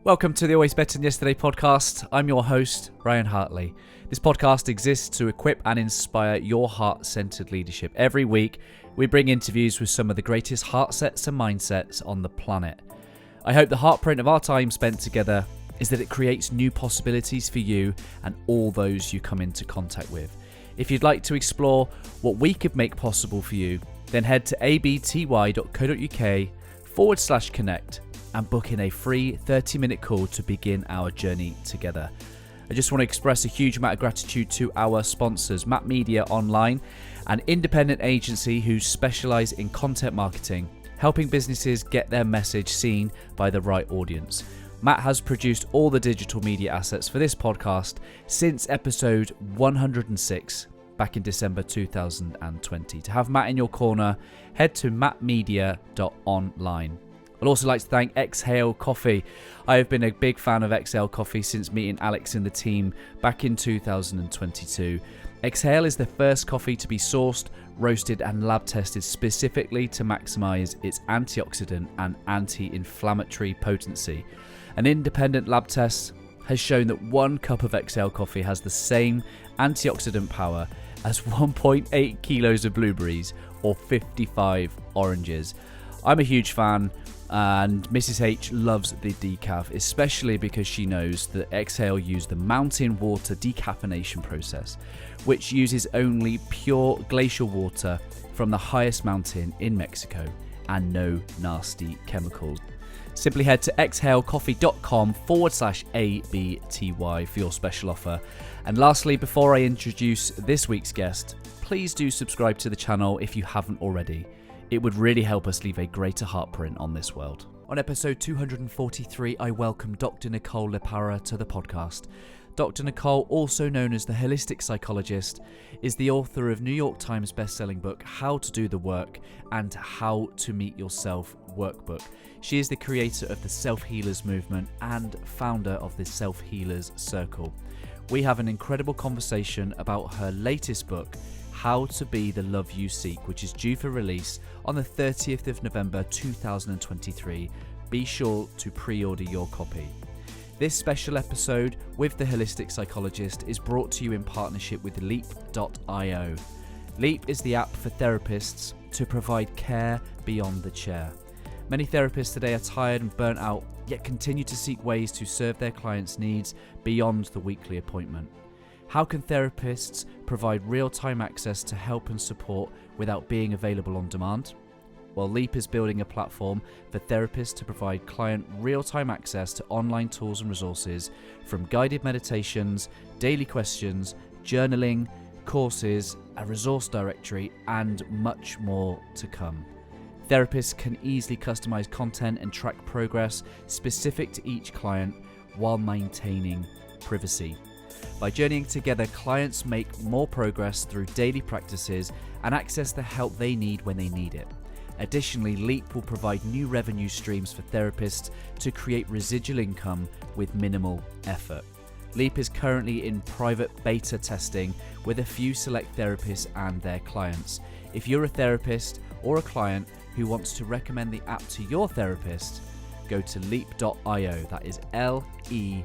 Welcome to the Always Better Than Yesterday podcast. I'm your host, Ryan Hartley. This podcast exists to equip and inspire your heart-centered leadership. Every week, we bring interviews with some of the greatest heart sets and mindsets on the planet. I hope the heartprint of our time spent together is that it creates new possibilities for you and all those you come into contact with. If you'd like to explore what we could make possible for you, then head to abty.co.uk/connect and book in a free 30-minute call to begin our journey together. I just want to express a huge amount of gratitude to our sponsors, Matt Media Online, an independent agency who specialise in content marketing, helping businesses get their message seen by the right audience. Matt has produced all the digital media assets for this podcast since episode 106 back in December 2020. To have Matt in your corner, head to mattmedia.online. I'd also like to thank Exhale Coffee. I have been a big fan of Exhale Coffee since meeting Alex and the team back in 2022. Exhale is the first coffee to be sourced, roasted and lab tested specifically to maximize its antioxidant and anti-inflammatory potency. An independent lab test has shown that 1 cup of Exhale coffee has the same antioxidant power as 1.8 kilos of blueberries or 55 oranges. I'm a huge fan, and Mrs. H loves the decaf, especially because she knows that Exhale use the mountain water decaffeination process, which uses only pure glacial water from the highest mountain in Mexico and no nasty chemicals. Simply head to exhalecoffee.com/ABTY for your special offer. And lastly, before I introduce this week's guest, please do subscribe to the channel if you haven't already. It would really help us leave a greater heartprint on this world. On episode 243, I welcome Dr. Nicole LePera to the podcast. Dr. Nicole, also known as the holistic psychologist, is the author of New York Times Bestselling Book, How to Do the Work and How to Meet Yourself Workbook. She is the creator of the Self-Healers movement and founder of the Self-Healers Circle. We have an incredible conversation about her latest book, How to Be the Love You Seek, which is due for release on the 30th of November 2023. Be sure to pre-order your copy. This special episode with the Holistic Psychologist is brought to you in partnership with Leap.io. Leap is the app for therapists to provide care beyond the chair. Many therapists today are tired and burnt out, yet continue to seek ways to serve their clients' needs beyond the weekly appointment. How can therapists provide real-time access to help and support without being available on demand? Well, Leap is building a platform for therapists to provide client real-time access to online tools and resources, from guided meditations, daily questions, journaling, courses, a resource directory, and much more to come. Therapists can easily customize content and track progress specific to each client while maintaining privacy. By journeying together, clients make more progress through daily practices and access the help they need when they need it. Additionally, Leap will provide new revenue streams for therapists to create residual income with minimal effort. Leap is currently in private beta testing with a few select therapists and their clients. If you're a therapist or a client who wants to recommend the app to your therapist, go to leap.io, that is LEIP,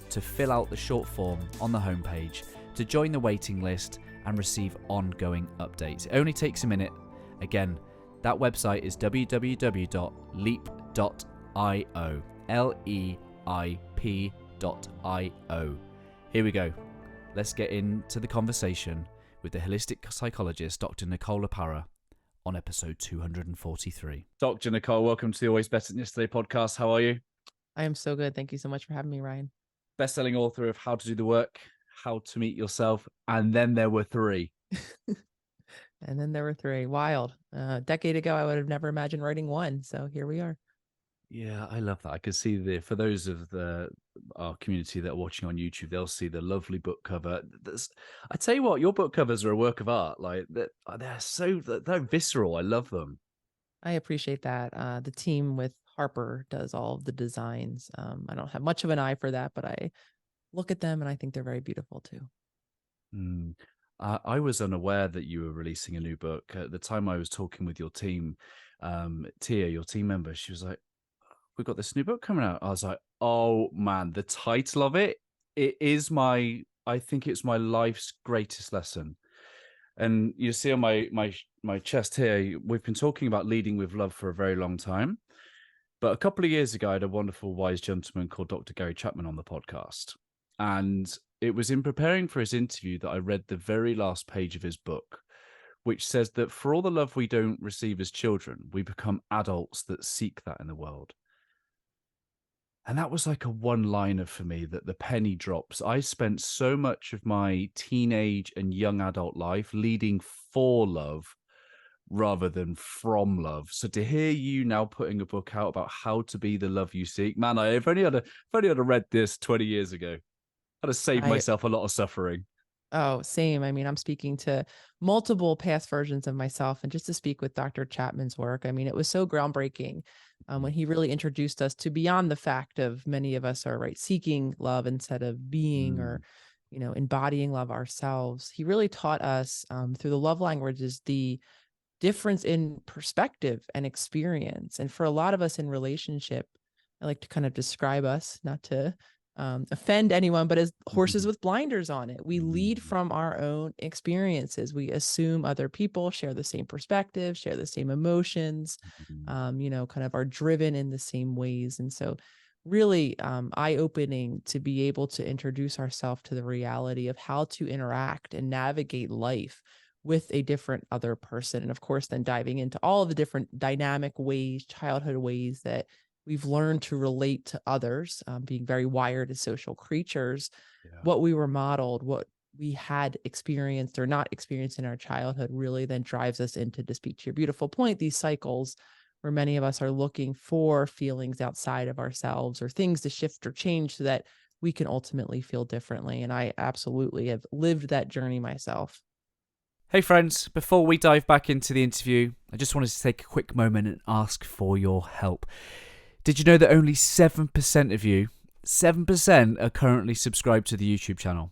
to fill out the short form on the homepage to join the waiting list and receive ongoing updates. It only takes a minute. Again, that website is www.leap.io, LEIP.io. Here we go. Let's get into the conversation with the holistic psychologist, Dr. Nicole LePera, on episode 243. Dr. Nicole, welcome to the Always Better Than Yesterday podcast. How are you? I am so good. Thank you so much for having me, Ryan. Best-selling author of How to Do the Work, How to Meet Yourself, and then there were 3. And then there were 3. Wild. A decade ago, I would have never imagined writing 1. So here we are. Yeah, I love that. I can see for those of our community that are watching on YouTube, they'll see the lovely book cover. I tell you what, your book covers are a work of art. Like they're visceral. I love them. I appreciate that. The team with Harper does all of the designs. I don't have much of an eye for that, but I look at them and I think they're very beautiful too. I was unaware that you were releasing a new book. At the time I was talking with your team, Tia, your team member, she was like, we've got this new book coming out. I was like, oh man, the title of it, I think it's my life's greatest lesson. And you see on my chest here, we've been talking about leading with love for a very long time. But a couple of years ago, I had a wonderful, wise gentleman called Dr. Gary Chapman on the podcast. And it was in preparing for his interview that I read the very last page of his book, which says that for all the love we don't receive as children, we become adults that seek that in the world. And that was like a one-liner for me, that the penny drops. I spent so much of my teenage and young adult life leading for love rather than from love. So to hear you now putting a book out about how to be the love you seek, man, if only I'd have read this 20 years ago, I'd have saved I myself a lot of suffering. Oh, same. I mean, I'm speaking to multiple past versions of myself, and just to speak with Dr. Chapman's work, I mean, it was so groundbreaking when he really introduced us to beyond the fact of many of us are right seeking love instead of being or, Mm, embodying love ourselves. He really taught us through the love languages the difference in perspective and experience. And for a lot of us in relationship, I like to kind of describe us, not to offend anyone, but as horses with blinders on it. We lead mm, from our own experiences. We assume other people share the same perspective, share the same emotions, mm, kind of are driven in the same ways. And so, really eye-opening to be able to introduce ourselves to the reality of how to interact and navigate life with a different other person. And of course, then diving into all of the different dynamic ways, childhood ways that we've learned to relate to others, being very wired as social creatures, yeah. what we were modeled, what we had experienced or not experienced in our childhood really then drives us into, to speak to your beautiful point, these cycles where many of us are looking for feelings outside of ourselves or things to shift or change so that we can ultimately feel differently. And I absolutely have lived that journey myself. Hey friends, before we dive back into the interview, I just wanted to take a quick moment and ask for your help. Did you know that only 7% of you, 7% are currently subscribed to the YouTube channel?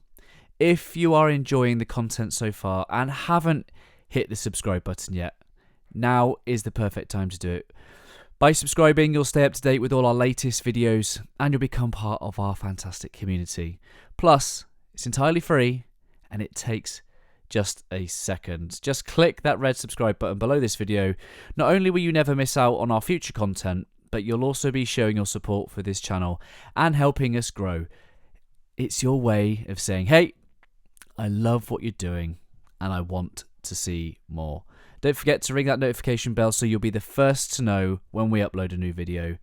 If you are enjoying the content so far and haven't hit the subscribe button yet, now is the perfect time to do it. By subscribing, you'll stay up to date with all our latest videos and you'll become part of our fantastic community. Plus, it's entirely free and it takes just a second. Just click that red subscribe button below this video. Not only will you never miss out on our future content, but you'll also be showing your support for this channel and helping us grow. It's your way of saying, hey, I love what you're doing and I want to see more. Don't forget to ring that notification bell so you'll be the first to know when we upload a new video.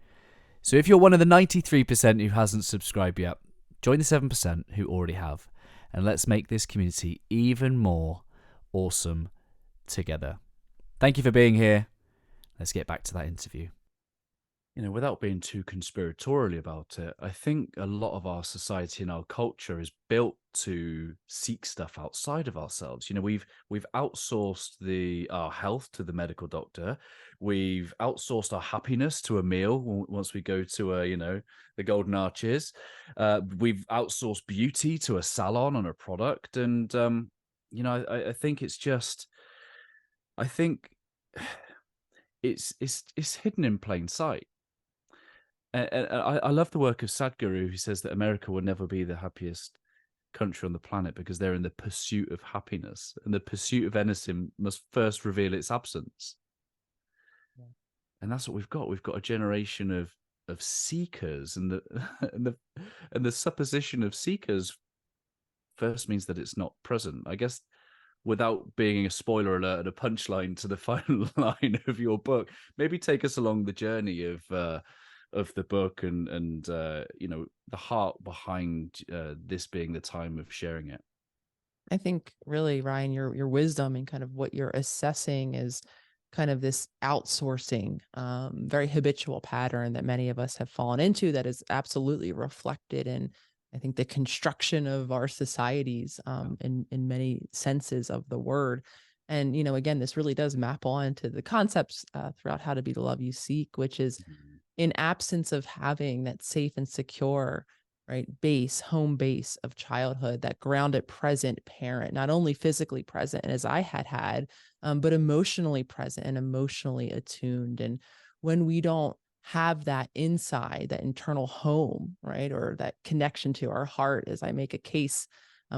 So if you're one of the 93% who hasn't subscribed yet, join the 7% who already have. And let's make this community even more awesome together. Thank you for being here. Let's get back to that interview. Without being too conspiratorially about it, I think a lot of our society and our culture is built to seek stuff outside of ourselves. We've outsourced our health to the medical doctor. We've outsourced our happiness to a meal once we go to the Golden Arches. We've outsourced beauty to a salon and a product. And I think it's just, I think it's hidden in plain sight. And I love the work of Sadhguru, who says that America will never be the happiest country on the planet because they're in the pursuit of happiness, and the pursuit of anything must first reveal its absence. Yeah. And that's what we've got. We've got a generation of seekers, and the and the supposition of seekers first means that it's not present. I guess without being a spoiler alert and a punchline to the final line of your book, maybe take us along the journey of the book and the heart behind this being the time of sharing it. I think really, Ryan, your wisdom and kind of what you're assessing is kind of this outsourcing, very habitual pattern that many of us have fallen into that is absolutely reflected in, I think, the construction of our societies in many senses of the word. And, again, this really does map on to the concepts throughout how to be the love you seek, which is Mhm. in absence of having that safe and secure, right, home base of childhood, that grounded present parent, not only physically present as I had, but emotionally present and emotionally attuned. And when we don't have that inside, that internal home, right? Or that connection to our heart, as I make a case,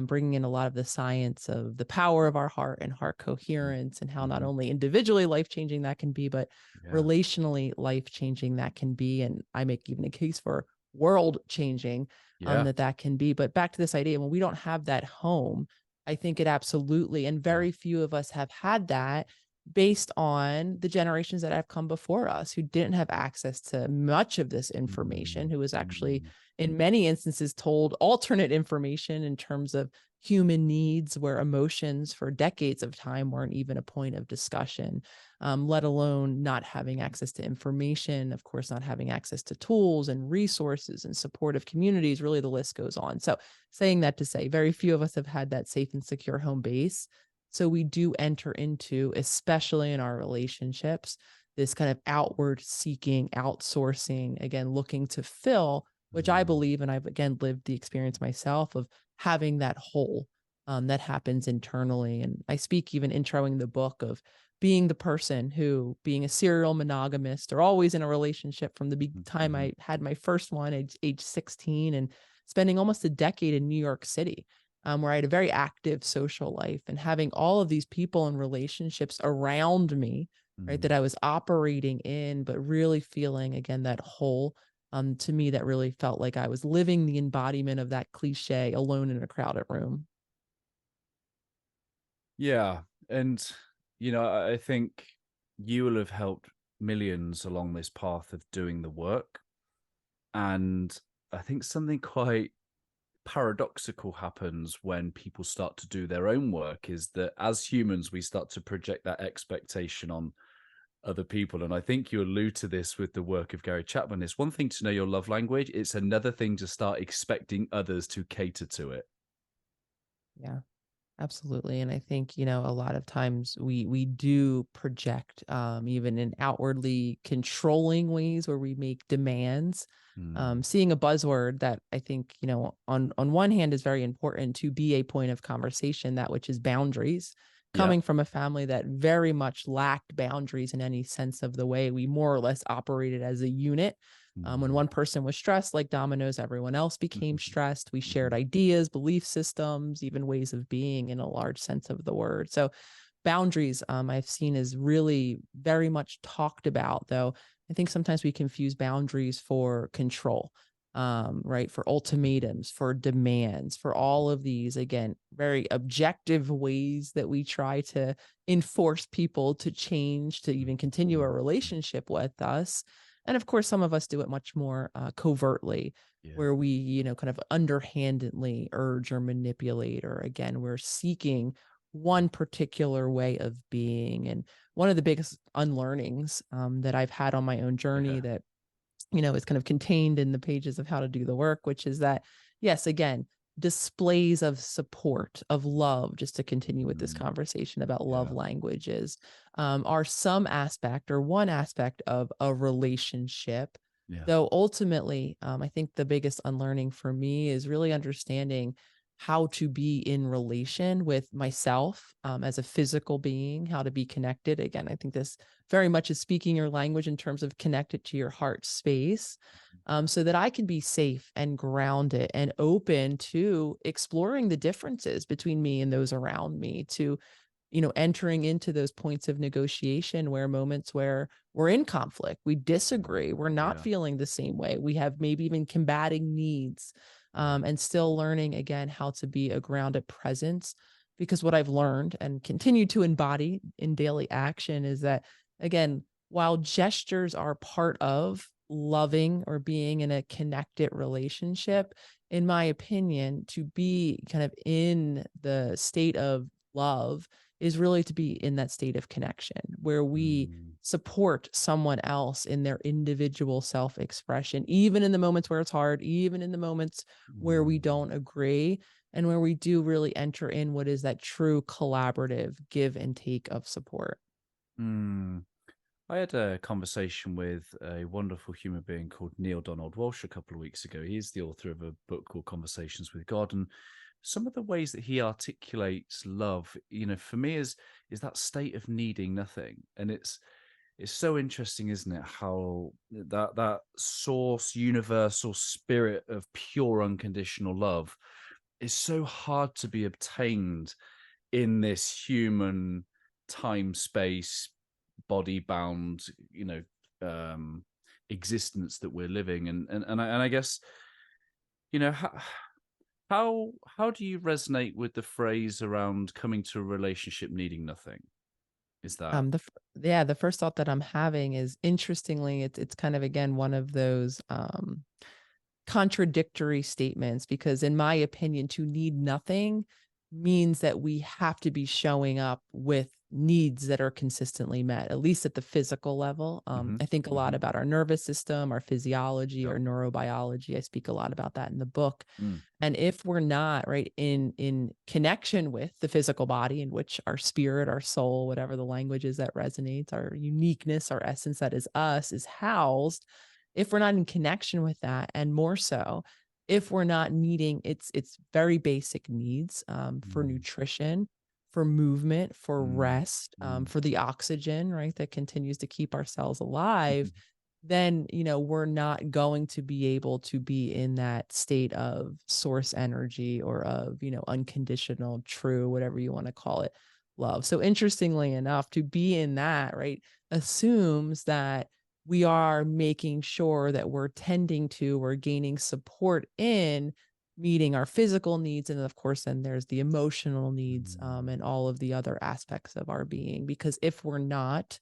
bringing in a lot of the science of the power of our heart and heart coherence, and how not Mm-hmm. only individually life changing that can be, but Yeah. relationally life changing that can be. And I make even a case for world changing, Yeah. that can be. But back to this idea, when we don't have that home, I think it absolutely, and Yeah. very few of us have had that, based on the generations that have come before us who didn't have access to much of this information, Mm, who was actually, mm, in many instances, told alternate information in terms of human needs, where emotions for decades of time weren't even a point of discussion, let alone not having access to information, of course, not having access to tools and resources and supportive communities. Really, the list goes on. So, saying that to say, very few of us have had that safe and secure home base. So we do enter into, especially in our relationships, this kind of outward seeking, outsourcing, again, looking to fill, which I mm, believe, and I've again lived the experience myself of having that hole, that happens internally. And I speak, even introing the book, of being the person who, being a serial monogamist or always in a relationship from the time mhm, I had my first one, age 16, and spending almost a decade in New York City, where I had a very active social life, and having all of these people and relationships around me, right, that mm. I was operating in, but really feeling again that whole. To me, that really felt like I was living the embodiment of that cliche, alone in a crowded room. Yeah. And, I think you will have helped millions along this path of doing the work. And I think something quite paradoxical happens when people start to do their own work is that as humans, we start to project that expectation on other people. And I think you allude to this with the work of Gary Chapman. It's one thing to know your love language, it's another thing to start expecting others to cater to it. Yeah. Absolutely. And I think, a lot of times we do project, even in outwardly controlling ways, where we make demands. Mm, Seeing a buzzword that I think, on one hand is very important to be a point of conversation, that which is boundaries, yeah. coming from a family that very much lacked boundaries in any sense of the way we more or less operated as a unit. When Mm, one person was stressed, like dominoes, everyone else became mhm, stressed. We shared mhm, ideas, belief systems, even ways of being, in a large sense of the word. So, boundaries, I've seen, is really very much talked about, though I think sometimes we confuse boundaries for control, right? For mhm, ultimatums, for demands, for all of these, again, very objective ways that we try to enforce people to change, to even continue mhm, a mhm. relationship with us. And of course, some of us do it much more covertly, Yeah. where we, kind of underhandedly urge or manipulate, or again, we're seeking one particular way of being. And one of the biggest unlearnings, that I've had on my own journey, Yeah. that is kind of contained in the pages of How to Do the Work, which is that, yes, again, displays of support, of love, just to continue with this Mm, conversation about love yeah. languages, are some aspect, or one aspect of a relationship. Yeah. Though ultimately, I think the biggest unlearning for me is really understanding how to be in relation with myself, as a physical being, how to be connected. Again, I think this very much is speaking your language in terms of connected to your heart space, so that I can be safe and grounded and open to exploring the differences between me and those around me, to entering into those points of negotiation, where moments where we're in conflict, we Mm, disagree, we're not yeah. feeling the same way, we have maybe even combating needs, Yeah. and still learning again how to be a grounded presence. Because what I've learned and continue to embody in daily action is that, again, while gestures are part of loving or being in a connected relationship, in my opinion, to be kind of in the state of love is really to be in that state of connection, where we Mm, support someone else in their individual self expression, even in the moments where it's hard, even in the moments where we mm, don't agree, and where we do really enter in what is that true collaborative give and take of support. mm. I had a conversation with a wonderful human being called Neil Donald Walsh a couple of weeks ago. He's the author of a book called Conversations with God, and some of the ways that he articulates love, for me, is that state of needing nothing, and it's it's so interesting, isn't it? How that source, universal spirit of pure unconditional love is so hard to be obtained in this human time, space, body bound, um, existence that we're living. And I guess, you know, how do you resonate with the phrase around coming to a relationship needing nothing? Is that Yeah, the first thought that I'm having is, interestingly, it's kind of, again, one of those contradictory statements, because in my opinion, to need nothing means that we have to be showing up with needs that are consistently met, at least at the physical level. hmm I think a lot hmm about our nervous system, our physiology, Yep. our neurobiology. I speak a lot about that in the book. Mm, And if we're not, right, in connection with the physical body, in which our spirit, our soul, whatever the language is that resonates, our uniqueness, our essence that is us, is housed, if we're not in connection with that, and more so, if we're not meeting its very basic needs, for mm, nutrition, for movement, for mm, rest, mm, for the oxygen, right, that continues to keep our cells alive, mhm, then, we're not going to be able to be in that state of source energy, or of, unconditional, true, whatever you want to call it, love. So interestingly enough, to be in that, right, assumes that we are making sure that we're tending to, or gaining support in meeting our physical needs. And of course, then there's the emotional needs, mm, and all of the other aspects of our being. Because if we're not,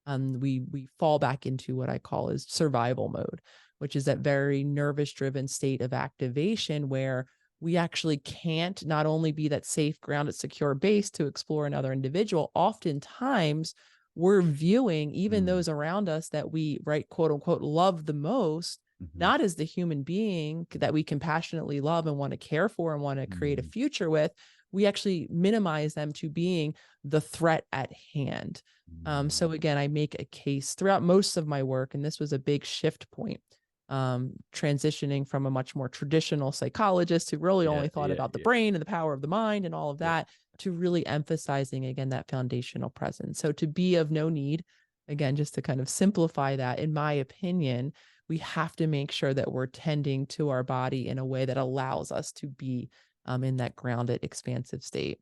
we fall back into what I call is survival mode, which is that very nervous driven state of activation where we actually can't not only be that safe, grounded, secure base to explore another individual. Oftentimes we're viewing even mm, those around us that we, right, quote unquote, love the most, mhm, not as the human being that we compassionately love and want to care for and want to create a mm, future with. We actually minimize them to being the threat at hand. mm. So again, I make a case throughout most of my work, and this was a big shift point, transitioning from a much more traditional psychologist who really Yeah, only thought yeah, about the yeah, brain and the power of the mind and all of yeah, that, to really emphasizing, again, that foundational presence. So to be of no need, again, just to kind of simplify that, in my opinion, we have to make sure that we're tending to our body in a way that allows us to be, in that grounded, expansive state.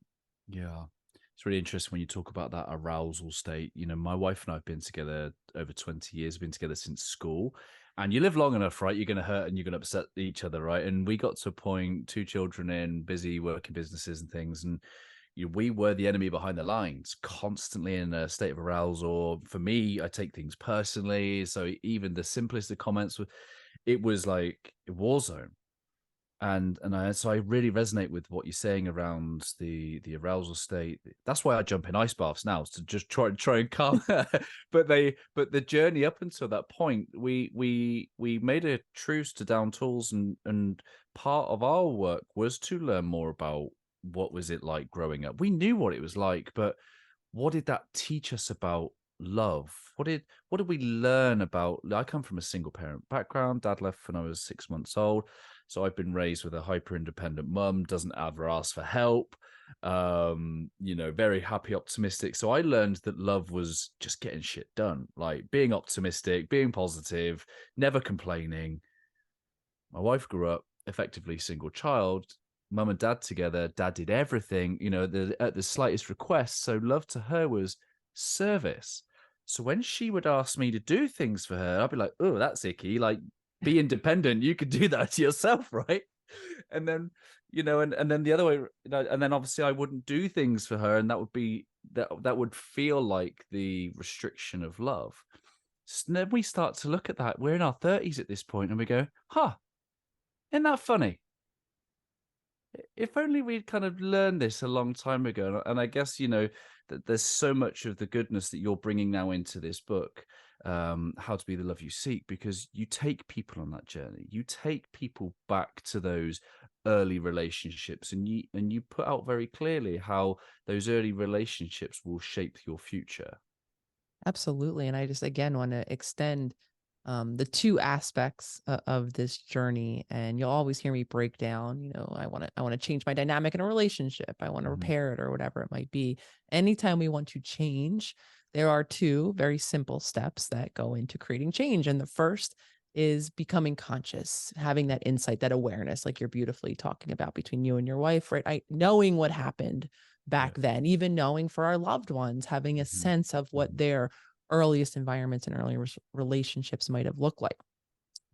yeah. It's really interesting when you talk about that arousal state. You know, my wife and I have been together over 20 years, been together since school. And you live long enough, right? You're going to hurt and you're going to upset each other, right? And we got to a point, two children in, busy working businesses and things. And we were the enemy behind the lines, constantly in a state of arousal. For me, I take things personally. So even the simplest of comments, it was like a war zone. And I really resonate with what you're saying around the arousal state. That's why I jump in ice baths now, is to just try and calm. But the journey up until that point, we made a truce to down tools, and part of our work was to learn more about what was it like growing up. We knew what it was like, but what did that teach us about love? What did we learn about? I come from a single parent background. Dad left when I was 6 months old, so I've been raised with a hyper independent mum, doesn't ever ask for help. Very happy, optimistic. So I learned that love was just getting shit done, like being optimistic, being positive, never complaining. My wife grew up effectively single child, mum and dad together. Dad did everything, at the slightest request. So love to her was service. So when she would ask me to do things for her, I'd be like, oh, that's icky. Like, be independent. You could do that to yourself, right? And then, and then the other way, and then obviously I wouldn't do things for her, and that would feel like the restriction of love. So then we start to look at that. We're in our 30s at this point, and we go, huh, isn't that funny? If only we'd kind of learned this a long time ago. And I guess, that there's so much of the goodness that you're bringing now into this book, How to Be the Love You Seek, because you take people on that journey. You take people back to those early relationships, and you put out very clearly how those early relationships will shape your future. Absolutely. And I just, again, want to extend, the two aspects of this journey. And you'll always hear me break down, I want to change my dynamic in a relationship. I want to hmm repair it, or whatever it might be. Anytime we want to change, there are two very simple steps that go into creating change. And the first is becoming conscious, having that insight, that awareness, like you're beautifully talking about between you and your wife, right? Knowing what happened Yeah. back then, even knowing for our loved ones, having a Mhm. sense of what Mhm. their earliest environments and early relationships might have looked like,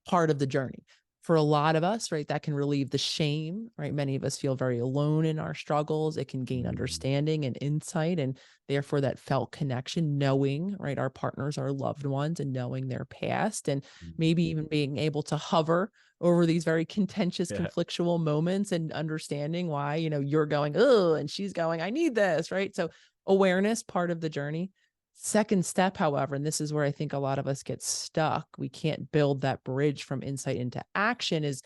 part of the journey. For a lot of us, right, that can relieve the shame, right? Many of us feel very alone in our struggles. It can gain Mm. understanding and insight, and therefore that felt connection, knowing, right, our partners, our loved ones, and knowing their past, and Mhm. maybe even being able to hover over these very contentious, Yeah. conflictual moments and understanding why, you're going, oh, and she's going, I need this, right? So awareness, part of the journey. Second step, however, and this is where I think a lot of us get stuck, we can't build that bridge from insight into action, is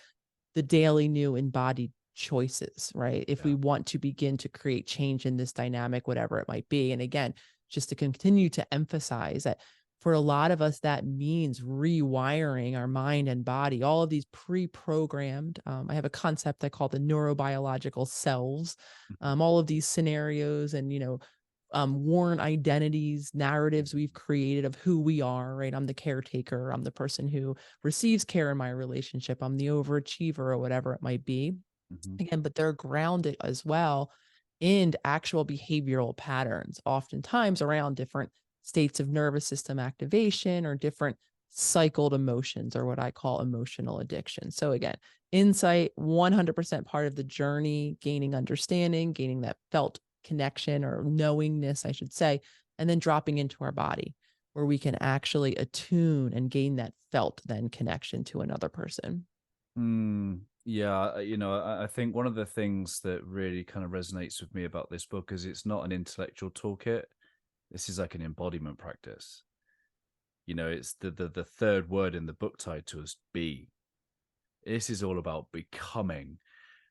the daily new embodied choices, right? If we Yeah. want to begin to create change in this dynamic, whatever it might be. And again, just to continue to emphasize that for a lot of us, that means rewiring our mind and body, all of these pre-programmed. I have a concept I call the neurobiological selves, Mhm. all of these scenarios and, worn identities, narratives we've created of who we are, right? I'm the caretaker. I'm the person who receives care in my relationship. I'm the overachiever or whatever it might be. Mhm. Again, but they're grounded as well in actual behavioral patterns, oftentimes around different states of nervous system activation or different cycled emotions, or what I call emotional addiction. So again, insight, 100% part of the journey, gaining understanding, gaining that felt connection or knowingness, I should say, and then dropping into our body where we can actually attune and gain that felt then connection to another person. Yeah, I think one of the things that really kind of resonates with me about this book is it's not an intellectual toolkit. This is like an embodiment practice. It's the third word in the book title is be. This is all about becoming.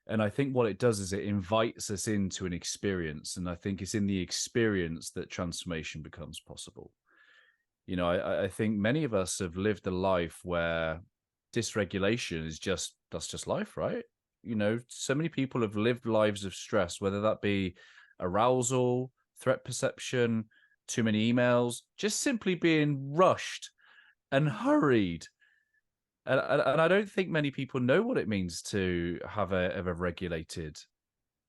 And I think what it does is it invites us into an experience. And I think it's in the experience that transformation becomes possible. I think many of us have lived a life where dysregulation is that's just life, right? So many people have lived lives of stress, whether that be arousal, threat perception, too many emails, just simply being rushed and hurried. And I don't think many people know what it means to have a regulated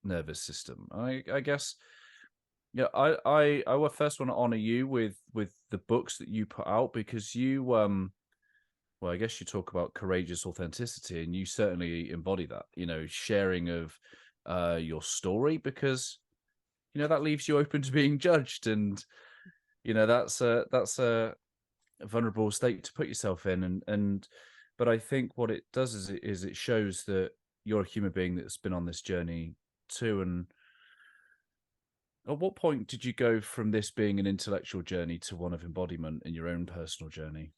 nervous system. I guess yeah, I would first want to honor you with the books that you put out because you well, I guess you talk about courageous authenticity and you certainly embody that, sharing of your story because that leaves you open to being judged and that's a vulnerable state to put yourself in and but I think what it does is it shows that you're a human being that's been on this journey too and at what point did you go from this being an intellectual journey to one of embodiment in your own personal journey?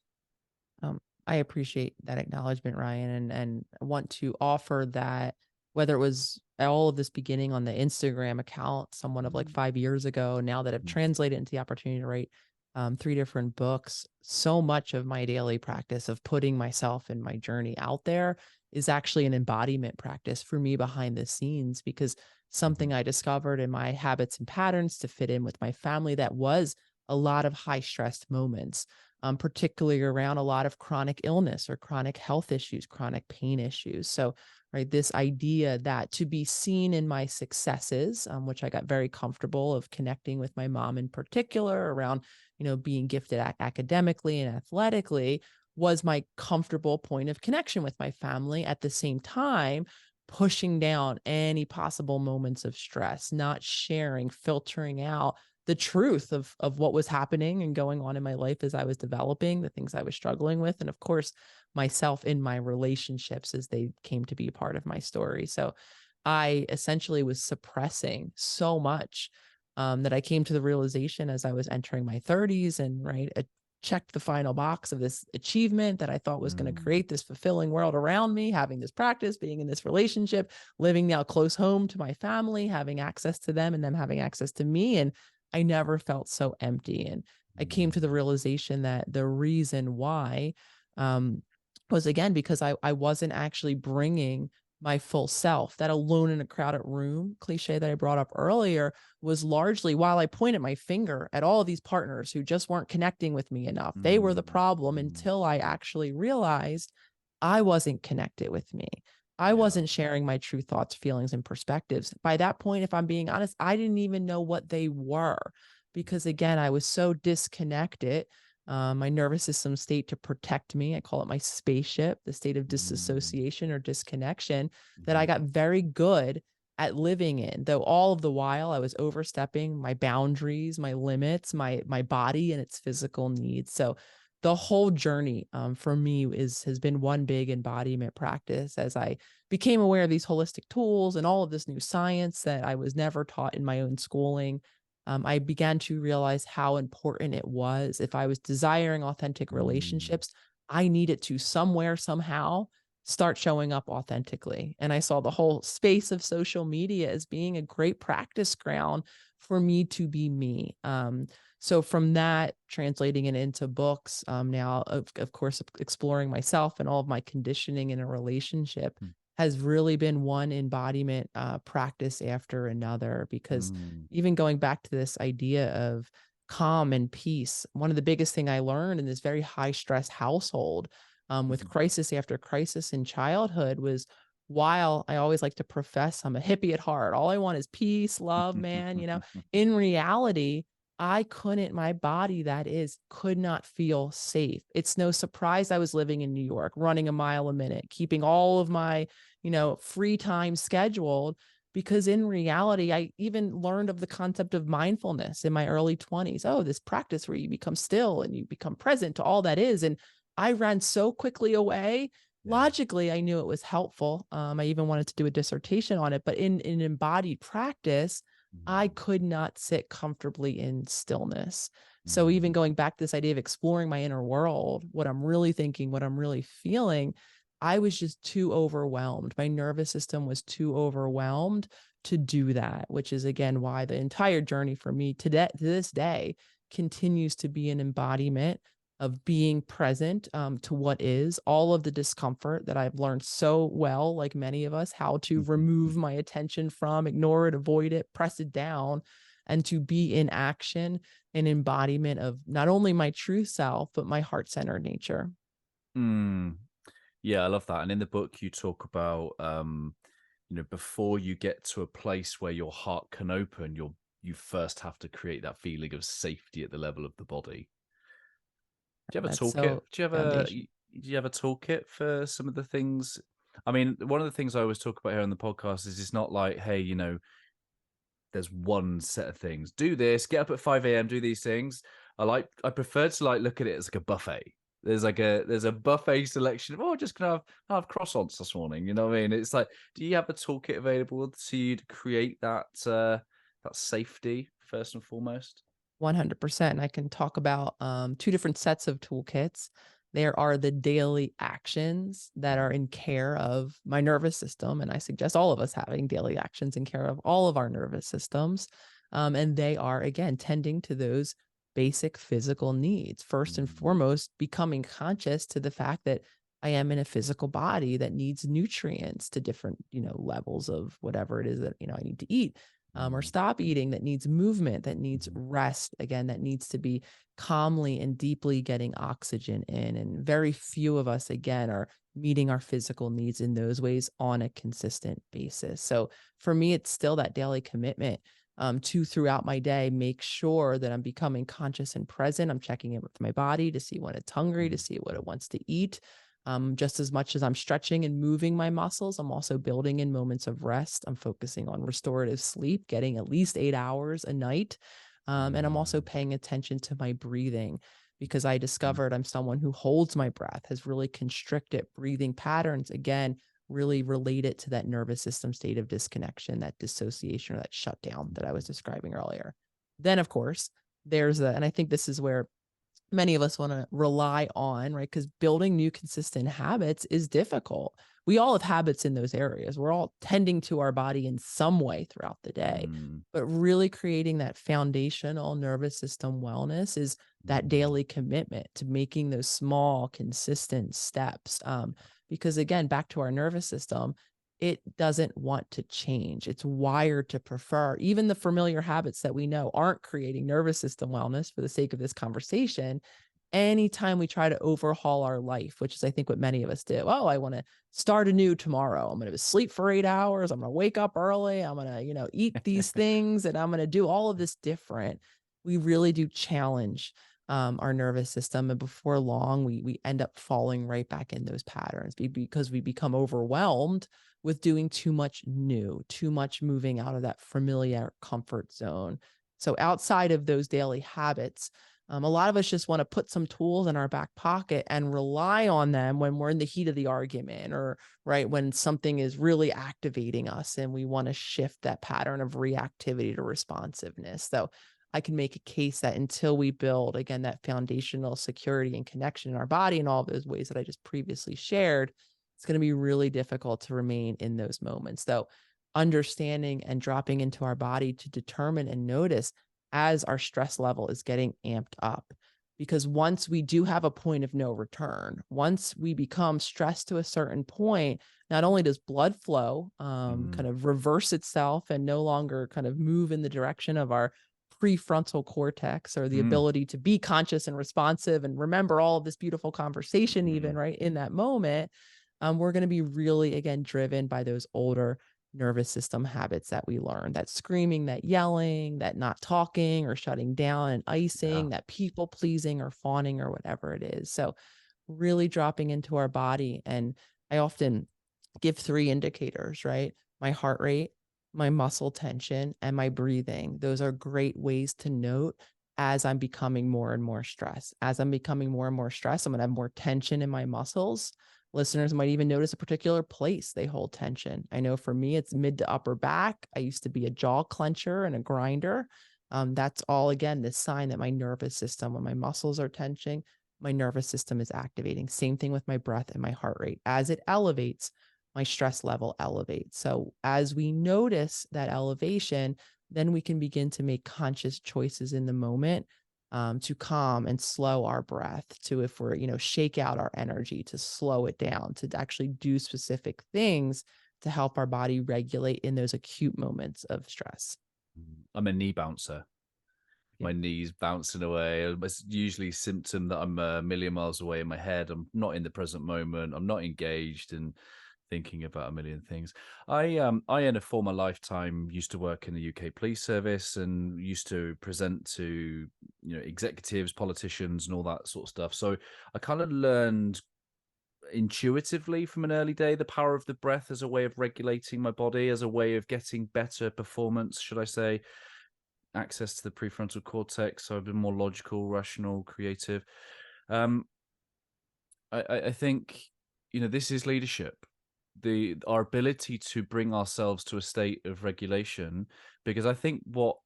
I appreciate that acknowledgement, Ryan, and want to offer that whether it was all of this beginning on the Instagram account, someone of like Mm, 5 years ago, now that I've mm, translated into the opportunity to write three different books, so much of my daily practice of putting myself and my journey out there is actually an embodiment practice for me behind the scenes because mhm, something I discovered in my habits and patterns to fit in with my family that was a lot of high stressed moments, particularly around a lot of chronic illness or chronic health issues, chronic pain issues. So, right, this idea that to be seen in my successes, which I got very comfortable of connecting with my mom in particular around, being gifted academically and athletically, was my comfortable point of connection with my family. At the same time, pushing down any possible moments of stress, not sharing, filtering out the truth of what was happening and going on in my life as I was developing, the things I was struggling with, and of course, myself in my relationships as they came to be part of my story. So I essentially was suppressing so much that I came to the realization as I was entering my 30s and right, checked the final box of this achievement that I thought was going to mm, create this fulfilling world around me, having this practice, being in this relationship, living now close home to my family, having access to them and them having access to me. And I never felt so empty. And I came to the mm, realization that the reason why um, was again because I wasn't actually bringing my full self. That alone in a crowded room cliche that I brought up earlier was largely, while I pointed my finger at all of these partners who just weren't connecting with me enough, they were the Mm, problem, mm, until I actually realized I wasn't connected with me. I yeah. wasn't sharing my true thoughts, feelings, and perspectives. By that point, if I'm being honest, I didn't even know what they were, because again, I was so disconnected. My nervous system state to protect me, I call it my spaceship, the state of Mm, disassociation or disconnection, that I mhm, got very good at living in, though all of the while I was overstepping my boundaries, my limits, my body and its physical needs. So the whole journey, for me, has been one big embodiment practice, as I became aware of these holistic tools and all of this new science that I was never taught in my own schooling. I began to realize how important it was. If I was desiring authentic mm, relationships, I needed to somewhere, somehow start showing up authentically. And I saw the whole space of social media as being a great practice ground for me to be me. So from that, translating it into books, now of course exploring myself and all of my conditioning in a relationship mm, has really been one embodiment practice after another. Because mm, even going back to this idea of calm and peace, one of the biggest thing I learned in this very high stress household, with mhm. crisis after crisis in childhood, was, while I always like to profess I'm a hippie at heart, all I want is peace, love, man, in reality, I couldn't, my body, that is, could not feel safe. It's no surprise I was living in New York, running a mile a minute, keeping all of my, free time scheduled, because in reality, I even learned of the concept of mindfulness in my early 20s. Oh, this practice where you become still and you become present to all that is. And I ran so quickly away. Yeah. Logically, I knew it was helpful. I even wanted to do a dissertation on it, but in embodied practice, I Mm, could not sit comfortably in stillness. So even mm, going back to this idea of exploring my inner world, what I'm really thinking, what I'm really feeling, I was just too overwhelmed. My nervous system was too overwhelmed to do that, which is again why the entire journey for me to this day continues to be an embodiment of being present, to what is, all of the discomfort that I've learned so well, like many of us, how to remove my attention from, ignore it, avoid it, press it down, and to be in action, an embodiment of not only my true self, but my heart centered nature. mm. Yeah, I love that. And in the book, you talk about, before you get to a place where your heart can open, you first have to create that feeling of safety at the level of the body. Do you have a That's toolkit? so foundation. Do you have a toolkit for some of the things? I mean, one of the things I always talk about here on the podcast is it's not like, hey, there's one set of things. Do this, get up at 5 a.m., do these things. I prefer to look at it as like a buffet. There's a buffet selection of, just gonna have croissants this morning. You know what I mean? It's like, do you have a toolkit available to you to create that safety first and foremost? 100%. And I can talk about two different sets of toolkits. There are the daily actions that are Mm, in care of my nervous system. And I suggest all of us having daily actions in care of all of our nervous systems. And they are, again, tending to those basic physical needs. First and mm, foremost, becoming conscious to the fact that I am in a physical body that needs nutrients to different, levels of whatever it is that, I need to eat, or mm, stop eating, that needs movement, that needs mhm, rest, again, that needs to be calmly and deeply getting oxygen in. And very few of us, again, are meeting our physical needs in those ways on a consistent basis. So for me, it's still that daily commitment, to throughout my day, make sure that I'm becoming conscious and present. I'm checking in with my body to see when it's hungry, to mm, see what it wants to eat. Just as much as I'm stretching and moving my muscles, I'm also building in moments of rest. I'm focusing on restorative sleep, getting at least 8 hours a night. And I'm also mm, paying attention to my breathing, because I mm, discovered I'm someone who holds my breath, has really constricted breathing patterns, again, really related to that nervous system state of disconnection, that dissociation, or that shutdown that I was describing earlier. Then, of course, and I think this is where many of us want to rely on, right? Because building new consistent habits is difficult. We all have habits in those areas. We're all tending to our body in some way throughout the day. mm, But really creating that foundational nervous system wellness is that mm, daily commitment to making those small, consistent steps. Because again, back to our nervous system, it doesn't want to change. It's wired to prefer. Even the familiar habits that we know aren't creating nervous system wellness for the sake of this conversation. Anytime we try to overhaul our life, which is, I think, what many of us do. Oh, I want to start anew tomorrow. I'm going to sleep for 8 hours. I'm going to wake up early. I'm going to, eat these things, and I'm going to do all of this different. We really do challenge our nervous system. And before long, we end up falling right back in those patterns because we become overwhelmed with doing too much new, too much moving out of that familiar comfort zone. So outside of those daily habits, a lot of us just want to put some tools in our back pocket and rely on them when we're in the heat of the argument, or right when something is really activating us and we want to shift that pattern of reactivity to responsiveness. So I can make a case that until we build, again, that foundational security and connection in our body in all of those ways that I just previously shared, it's going to be really difficult to remain in those moments. So understanding and dropping into our body to determine and notice as our stress level is getting amped up. Because once we do have a point of no return, once we become stressed to a certain point, not only does blood flow kind of reverse itself and no longer kind of move in the direction of our prefrontal cortex, or the ability to be conscious and responsive and remember all of this beautiful conversation, even right in that moment, we're going to be really, again, driven by those older nervous system habits that we learn, that screaming, that yelling, that not talking or shutting down and icing, that people pleasing or fawning or whatever it is. So really dropping into our body. And I often give 3 indicators, right? My heart rate, my muscle tension, and my breathing. Those are great ways to note as I'm becoming more and more stressed. As I'm becoming more and more stressed, I'm going to have more tension in my muscles. Listeners might even notice a particular place they hold tension. I know for me, it's mid to upper back. I used to be a jaw clencher and a grinder. That's all, again, this sign that my nervous system, when my muscles are tensing, my nervous system is activating. Same thing with my breath and my heart rate. As it elevates, my stress level elevates. So as we notice that elevation, then we can begin to make conscious choices in the moment to calm and slow our breath, to, if we're, shake out our energy, to slow it down, to actually do specific things to help our body regulate in those acute moments of stress. I'm a knee bouncer. My knees bouncing away. It's usually a symptom that I'm a million miles away in my head. I'm not in the present moment. I'm not engaged and thinking about a million things. I in a former lifetime used to work in the UK police service and used to present to executives, politicians, and all that sort of stuff. So I kind of learned intuitively from an early day the power of the breath as a way of regulating my body, as a way of getting better performance, should I say, access to the prefrontal cortex. So I've been more logical, rational, creative. I think this is leadership. Our ability to bring ourselves to a state of regulation, because I think what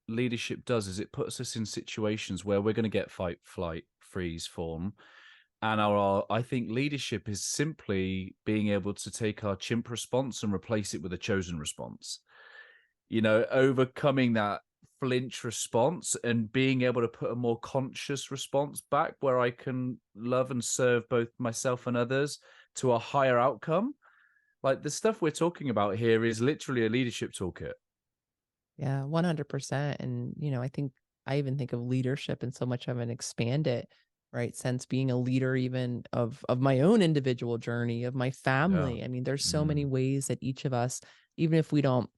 leadership does is it puts us in situations where we're going to get fight, flight, freeze, form, and I think leadership is simply being able to take our chimp response and replace it with a chosen response. Overcoming that flinch response and being able to put a more conscious response back, where I can love and serve both myself and others to a higher outcome. Like, the stuff we're talking about here is literally a leadership toolkit. Yeah, 100%. And, I think I even think of leadership in so much of an expanded, right, sense, being a leader even of my own individual journey, of my Yeah. family. I mean, there's so many ways that each of us, even if we don't,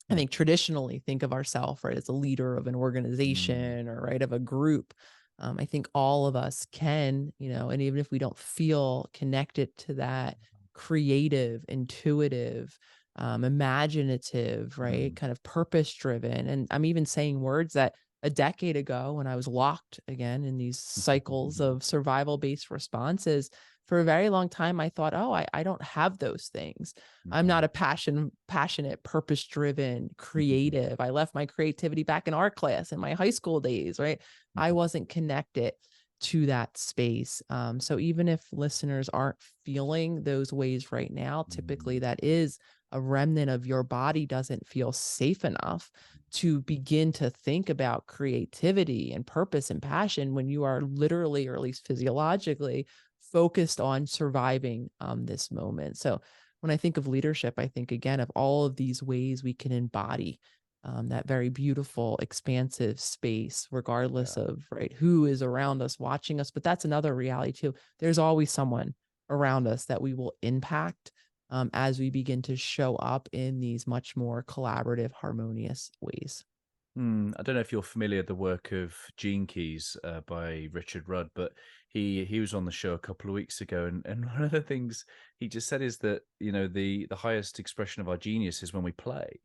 I think, traditionally think of ourselves, right, as a leader of an organization or right of a group. I think all of us can, and even if we don't feel connected to that creative, intuitive, imaginative, right, kind of purpose driven. And I'm even saying words that a decade ago, when I was locked again in these cycles of survival based responses, for a very long time, I thought, oh, I don't have those things. I'm not a passionate, purpose driven, creative. I left my creativity back in art class in my high school days, right? I wasn't connected to that space. So even if listeners aren't feeling those ways right now, typically that is a remnant of your body doesn't feel safe enough to begin to think about creativity and purpose and passion when you are literally, or at least physiologically, focused on surviving this moment. So when I think of leadership, I think again of all of these ways we can embody that very beautiful, expansive space, regardless Yeah. of right who is around us watching us. But that's another reality too. There's always someone around us that we will impact as we begin to show up in these much more collaborative, harmonious ways. I don't know if you're familiar with the work of Gene Keys by Richard Rudd, but he was on the show a couple of weeks ago, and one of the things he just said is that the highest expression of our genius is when we play,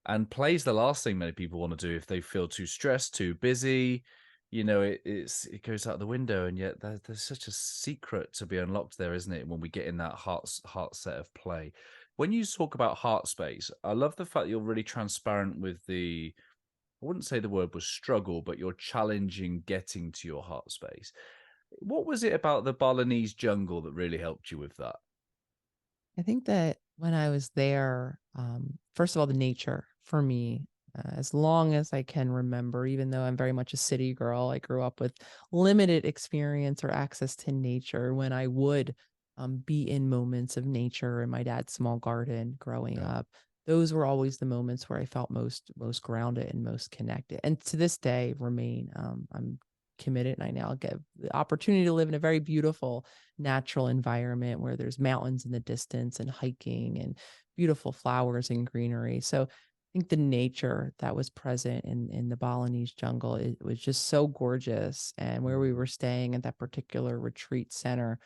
and play's the last thing many people want to do if they feel too stressed, too busy. It goes out the window, and yet there's such a secret to be unlocked there, isn't it? When we get in that heart set of play. When you talk about heart space, I love the fact that you're really transparent with the, I wouldn't say the word was struggle, but you're challenging getting to your heart space. What was it about the Balinese jungle that really helped you with that? I think that when I was there, first of all, the nature for me, as long as I can remember, even though I'm very much a city girl, I grew up with limited experience or access to nature. When I would be in moments of nature in my dad's small garden growing Yeah. up, those were always the moments where I felt most grounded and most connected. And to this day, remain. I'm committed, and I now get the opportunity to live in a very beautiful natural environment where there's mountains in the distance and hiking and beautiful flowers and greenery. So I think the nature that was present in the Balinese jungle, it was just so gorgeous. And where we Mm, were staying at that particular retreat center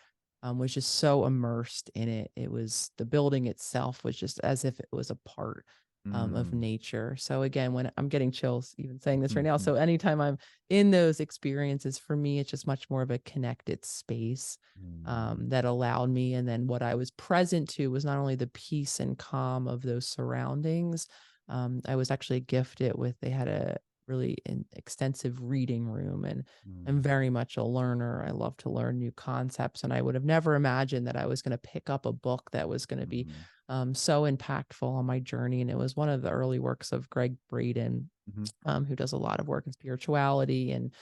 was just so immersed in it. It was the building itself was just as if it was a part of mm, nature. So again, when I'm getting chills even saying this right now. mhm, So anytime I'm in those experiences, for me, it's just much more of a connected space mm, that allowed me. And then what I was present to was not only the peace and calm of those surroundings. I was actually gifted with, they had a really extensive reading room, and I'm mm, very much a learner. I love to learn new concepts. And I would have never imagined that I was going to pick up a book that was going to be mm, so impactful on my journey. And it was one of the early works of Greg Braden, mhm, who does a lot of work in spirituality. And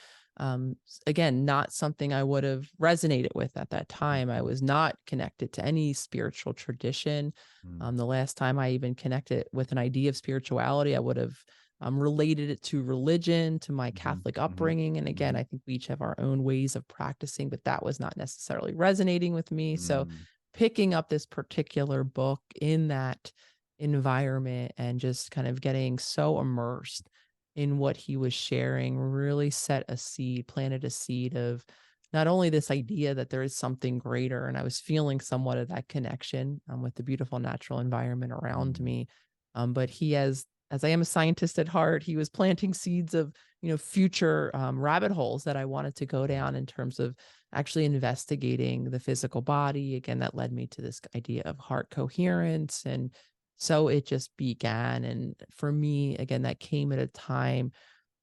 again, not something I would have resonated with at that time. I mhm, was not connected to any spiritual tradition. mm, The last time I even connected with an idea of spirituality, I would have related it to religion, to my mhm, Catholic mhm, upbringing. And again, mhm, I think we each have our own ways of practicing, but that was not necessarily resonating with me. So mm, picking up this particular book in that environment and just kind of getting so immersed in what he was sharing really set a seed, planted a seed of not only this idea that there is something greater, and I was feeling somewhat of that connection with the beautiful natural environment around mm, me, but he has, as I am a scientist at heart, he was planting seeds of future rabbit holes that I wanted to go mm, down in terms of actually investigating the physical body. Again, that led me to this idea of heart coherence, and so it just began. And for me, again, that came at a time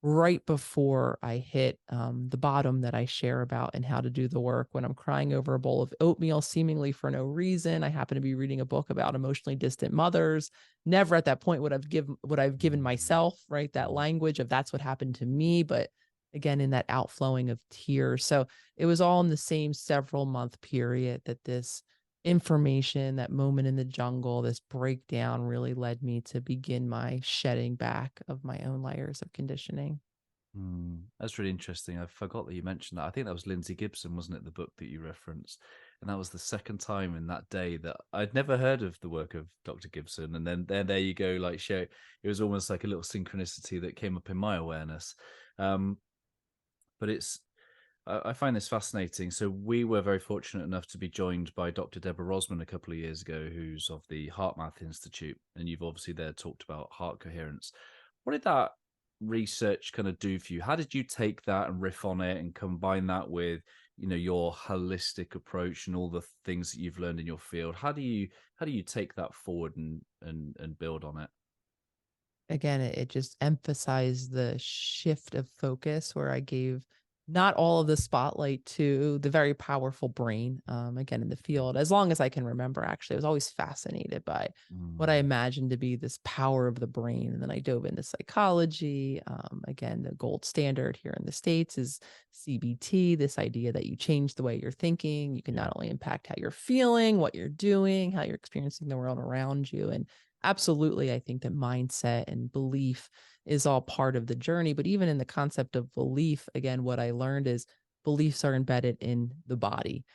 right before I hit the bottom that I share about and how to do the work, when I'm crying over a bowl of oatmeal, seemingly for no reason. I happen to be reading a book about emotionally distant mothers. Never at that point would I've given mm, myself, right, that mm, language of that's what happened to me. But again, in that outflowing of tears. So it was all in the same several month period that this information, that moment in the jungle, this breakdown really led me to begin my shedding back of my own layers of conditioning. That's really interesting. I forgot that you mentioned that. I think that was Lindsay Gibson, wasn't it? The book that you referenced. And that was the second time in that day that I'd never heard of the work of Dr. Gibson. And then there you go, like show it was almost like a little synchronicity that came up in my awareness. Um, but I find this fascinating. So we were very fortunate enough to be joined by Dr. Deborah Rosman a couple of years ago, who's of the Heart Math Institute, and you've obviously there talked about heart coherence. What did that research kind of do for you? How did you take that and riff on it and combine that with your holistic approach and all the things that you've learned in your field? How do you take that forward and build on it? Again, it just emphasized the shift of focus where I gave not all of the spotlight to the very powerful brain, again, in the field. As long as I can remember, actually, I was always fascinated by what I Mm, imagined to be this power of the brain. And then I dove into psychology. Again, the gold standard here in the States is CBT, this idea that you change the way you're thinking. You can yeah. not only impact how you're feeling, what you're doing, how you're experiencing the world around you. And absolutely, I think that mindset and belief is all part of the journey. But even in the concept of belief, again, what I learned is beliefs are embedded in the body,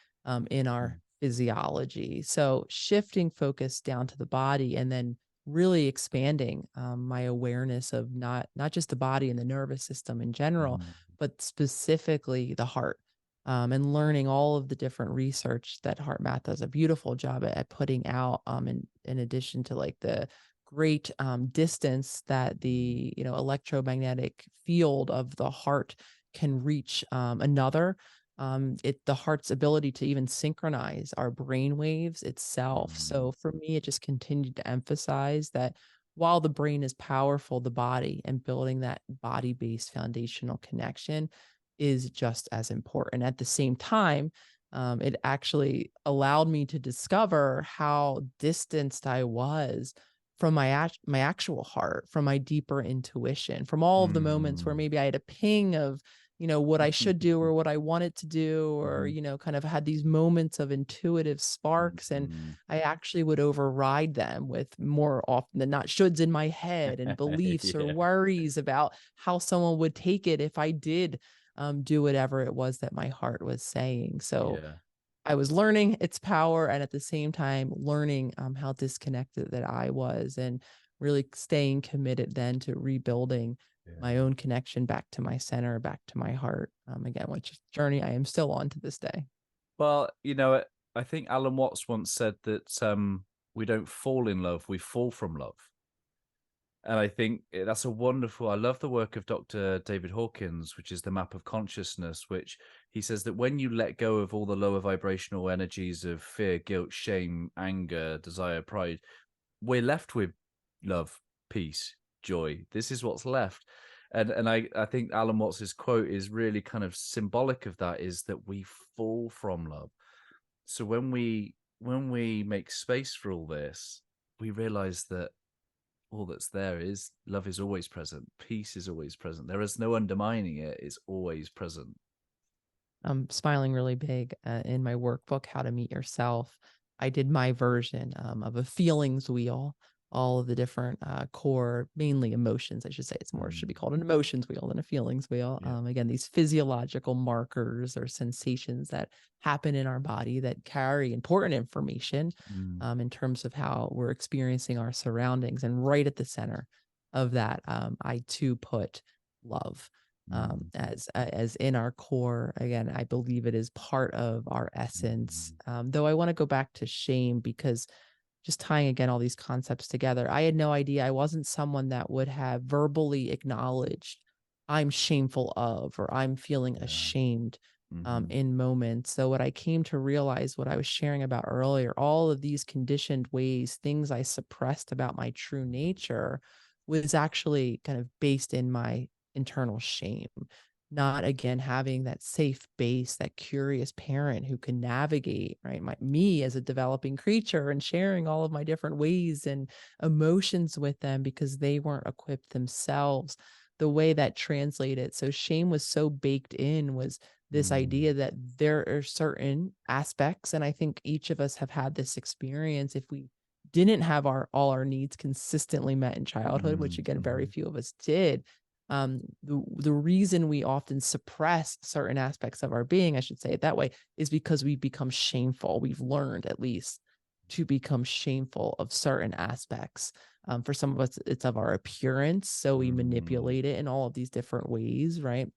in our Mm, physiology. So shifting focus down to the body and then really expanding my awareness of not just the body and the nervous system in general, mm, but specifically the heart. And learning all of the different research that HeartMath does a beautiful job at putting out, in addition to like the great distance that mm, the electromagnetic field of the heart can reach another, the heart's ability to even synchronize our brain waves itself. mm, So for me, it just continued to emphasize that while the brain is powerful, the body and building that body-based foundational connection is just as important. At the same time, it actually allowed me to discover how distanced I was from my actual heart, from my deeper intuition, from all of the moments where mm. maybe I had a ping of, what I should do or what I wanted to do, or, Mhm, kind of had these moments of intuitive sparks. And mhm. I actually would override them with more often than not shoulds in my head and beliefs or Yeah, worries about how someone would take it if I did do whatever it was that my heart was saying. So yeah, I was learning its power and at the same time learning how disconnected that I was, and really staying committed then to rebuilding my yeah. own connection back to my center, back to my heart. Again, which is a journey I am still on to this day. Well, I think Alan Watts once said that, we don't fall in love, we fall from love. And I think that's a wonderful. I love the work of Dr. David Hawkins, which is the map of consciousness, which he says that when you let go of all the lower vibrational energies of fear, guilt, shame, anger, desire, pride, we're left with love, peace, joy. This is what's left. And I think Alan Watts's quote is really kind of symbolic of that, is that we fall from love. So when we make space for all this, we realize that all that's there is love is always present, peace is always present. There is no undermining it, it's always present. I'm smiling really big in my workbook, How to Meet Yourself. I did my version of a feelings wheel, all of the different core, mainly emotions, I should say. It's more, should be Mm, called an emotions wheel than a feelings wheel. yeah. Again, these physiological markers or sensations that happen in our body that carry important information Mm, in terms of how we're experiencing our surroundings. And right at the center of that, I too put love mm, as in our core. Again, I believe it is part of our essence. mm, Though I want to go back to shame, because just tying again all these concepts together, I had no idea. I wasn't someone that would have verbally acknowledged I'm shameful of, or I'm feeling yeah. ashamed Hmm. in moments. So what I came to realize, what I was sharing about earlier, all of these conditioned ways, things I suppressed about my true nature, was actually kind of based in my internal shame. Not again having that safe base, that curious parent who can navigate, right? Me as a developing creature, and sharing all of my different ways and emotions with them because they weren't equipped themselves. The way that translated. So shame was so baked in, was this Mm, idea that there are certain aspects, and I think each of us have had this experience. If we didn't have all our needs consistently met in childhood, which mm, again, very hmm. few of us did, the reason we often suppress certain aspects of our being, I should say it that way, is because we become shameful. We've learned, at least, to become shameful of certain aspects. For some of us, it's of our appearance, so we Mm, manipulate it in all of these different ways, right?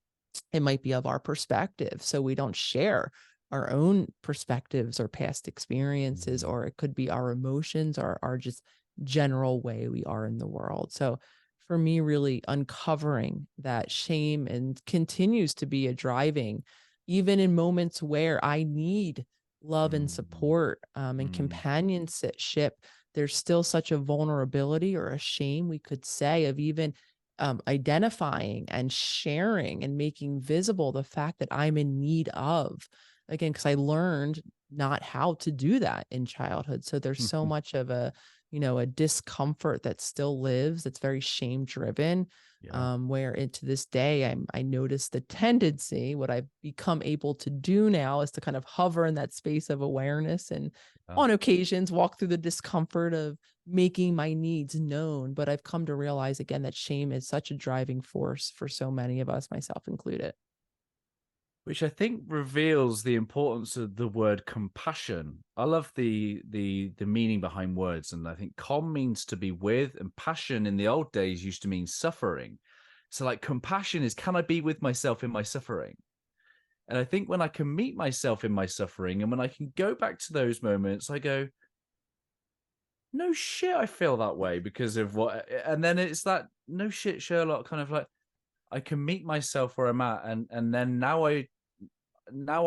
It might be of our perspective, so we don't share our own perspectives or past experiences, mm, or it could be our emotions or our just general way we are in the world. So for me, really uncovering that shame and continues to be a driving, even in moments where I need love and mm, support and mm, companionship, there's still such a vulnerability or a shame, we could say, of even identifying and sharing and making visible the fact that I'm in need of, again, because I learned not how to do that in childhood. So there's so much of a, a discomfort that still lives, that's very shame driven. Yeah. Where to this day, I notice the tendency, what I've become able to do now is to kind of hover in that space of awareness, and Yeah. on occasions walk through the discomfort of making my needs known. But I've come to realize again that shame is such a driving force for so many of us, myself included. Which I think reveals the importance of the word compassion. I love the meaning behind words, and I think "com" means to be with, and passion in the old days used to mean suffering. So, like, compassion is, can I be with myself in my suffering? And I think when I can meet myself in my suffering, and when I can go back to those moments, I go, no shit, I feel that way because of what. And then it's that no shit, Sherlock, kind of like, I can meet myself where I'm at, and then now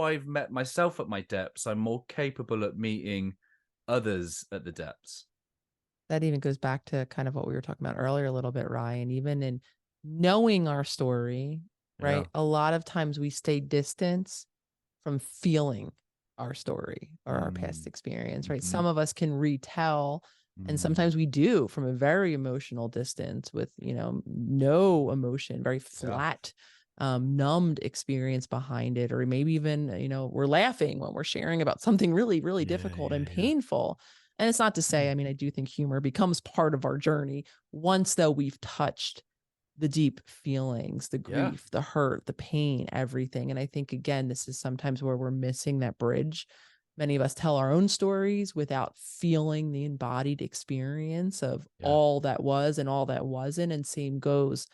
I've met myself at my depths, I'm more capable at meeting others at the depths. That even goes back to kind of what we were talking about earlier a little bit, Ryan. Even in knowing our story, Yeah. right? A lot of times we stay distance from feeling our story or our past Mm. experience, right? Hmm. Some of us can retell, and Mm. sometimes we do from a very emotional distance with, no emotion, very Yeah. flat, numbed experience behind it. Or maybe even, we're laughing when we're sharing about something really, really Yeah. difficult Yeah. and Yeah. painful. And it's not to say, I mean, I do think humor becomes part of our journey once, though, we've touched the deep feelings, the Yeah. grief, the hurt, the pain, everything. And I think, again, this is sometimes where we're missing that bridge. Many of us tell our own stories without feeling the embodied experience of Yeah. all that was and all that wasn't. And same goes.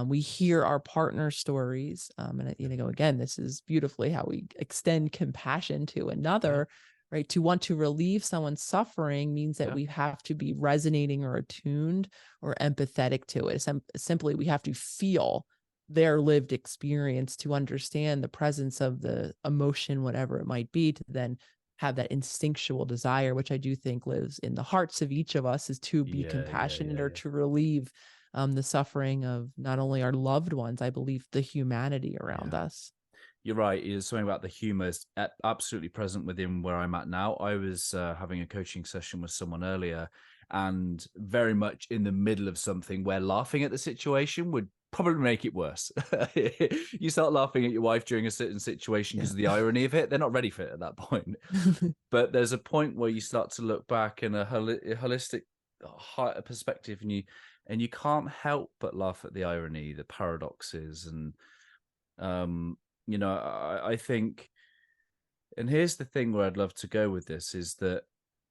We hear our partner stories. And, again, this is beautifully how we extend compassion to Yeah. another, right? To want to relieve someone's suffering means that Yeah. we have to be resonating or attuned or empathetic to it. Simply, we have to feel their lived experience to understand the presence of the emotion, whatever it might be, to then have that instinctual desire, which I do think lives in the hearts of each of us, is to be Yeah. Yeah. compassionate Yeah. or Yeah. to relieve the suffering of not only our loved ones, I believe the humanity around Yeah. us. You're right. There's something about the humor is absolutely present within where I'm at now. I was having a coaching session with someone earlier, and very much in the middle of something where laughing at the situation would probably make it worse. You start laughing at your wife during a certain situation Yeah. because of the irony of it. They're not ready for it at that point. But there's a point where you start to look back in a holistic perspective, and you can't help but laugh at the irony, the paradoxes, and um, I think, and here's the thing where I'd love to go with this is that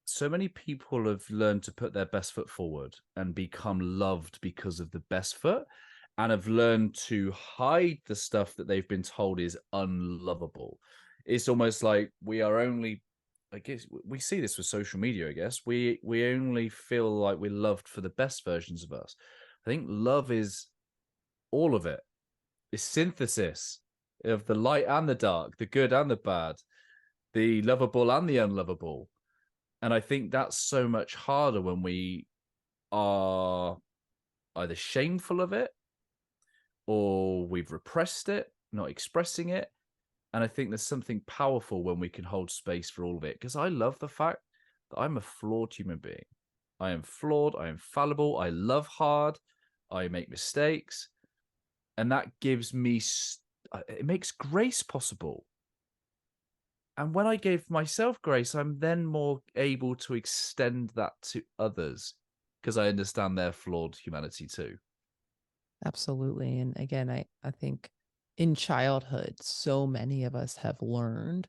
so many people have learned to put their best foot forward and become loved because of the best foot, and have learned to hide the stuff that they've been told is unlovable. It's almost like we are only, I guess we see this with social media, I guess. We only feel like we're loved for the best versions of us. I think love is all of it. It's synthesis of the light and the dark, the good and the bad, the lovable and the unlovable. And I think that's so much harder when we are either shameful of it or we've repressed it, not expressing it. And I think there's something powerful when we can hold space for all of it. Because I love the fact that I'm a flawed human being. I am flawed. I am fallible. I love hard. I make mistakes. And that gives me, it makes grace possible. And when I give myself grace, I'm then more able to extend that to others because I understand their flawed humanity too. Absolutely. And again, I think in childhood, so many of us have learned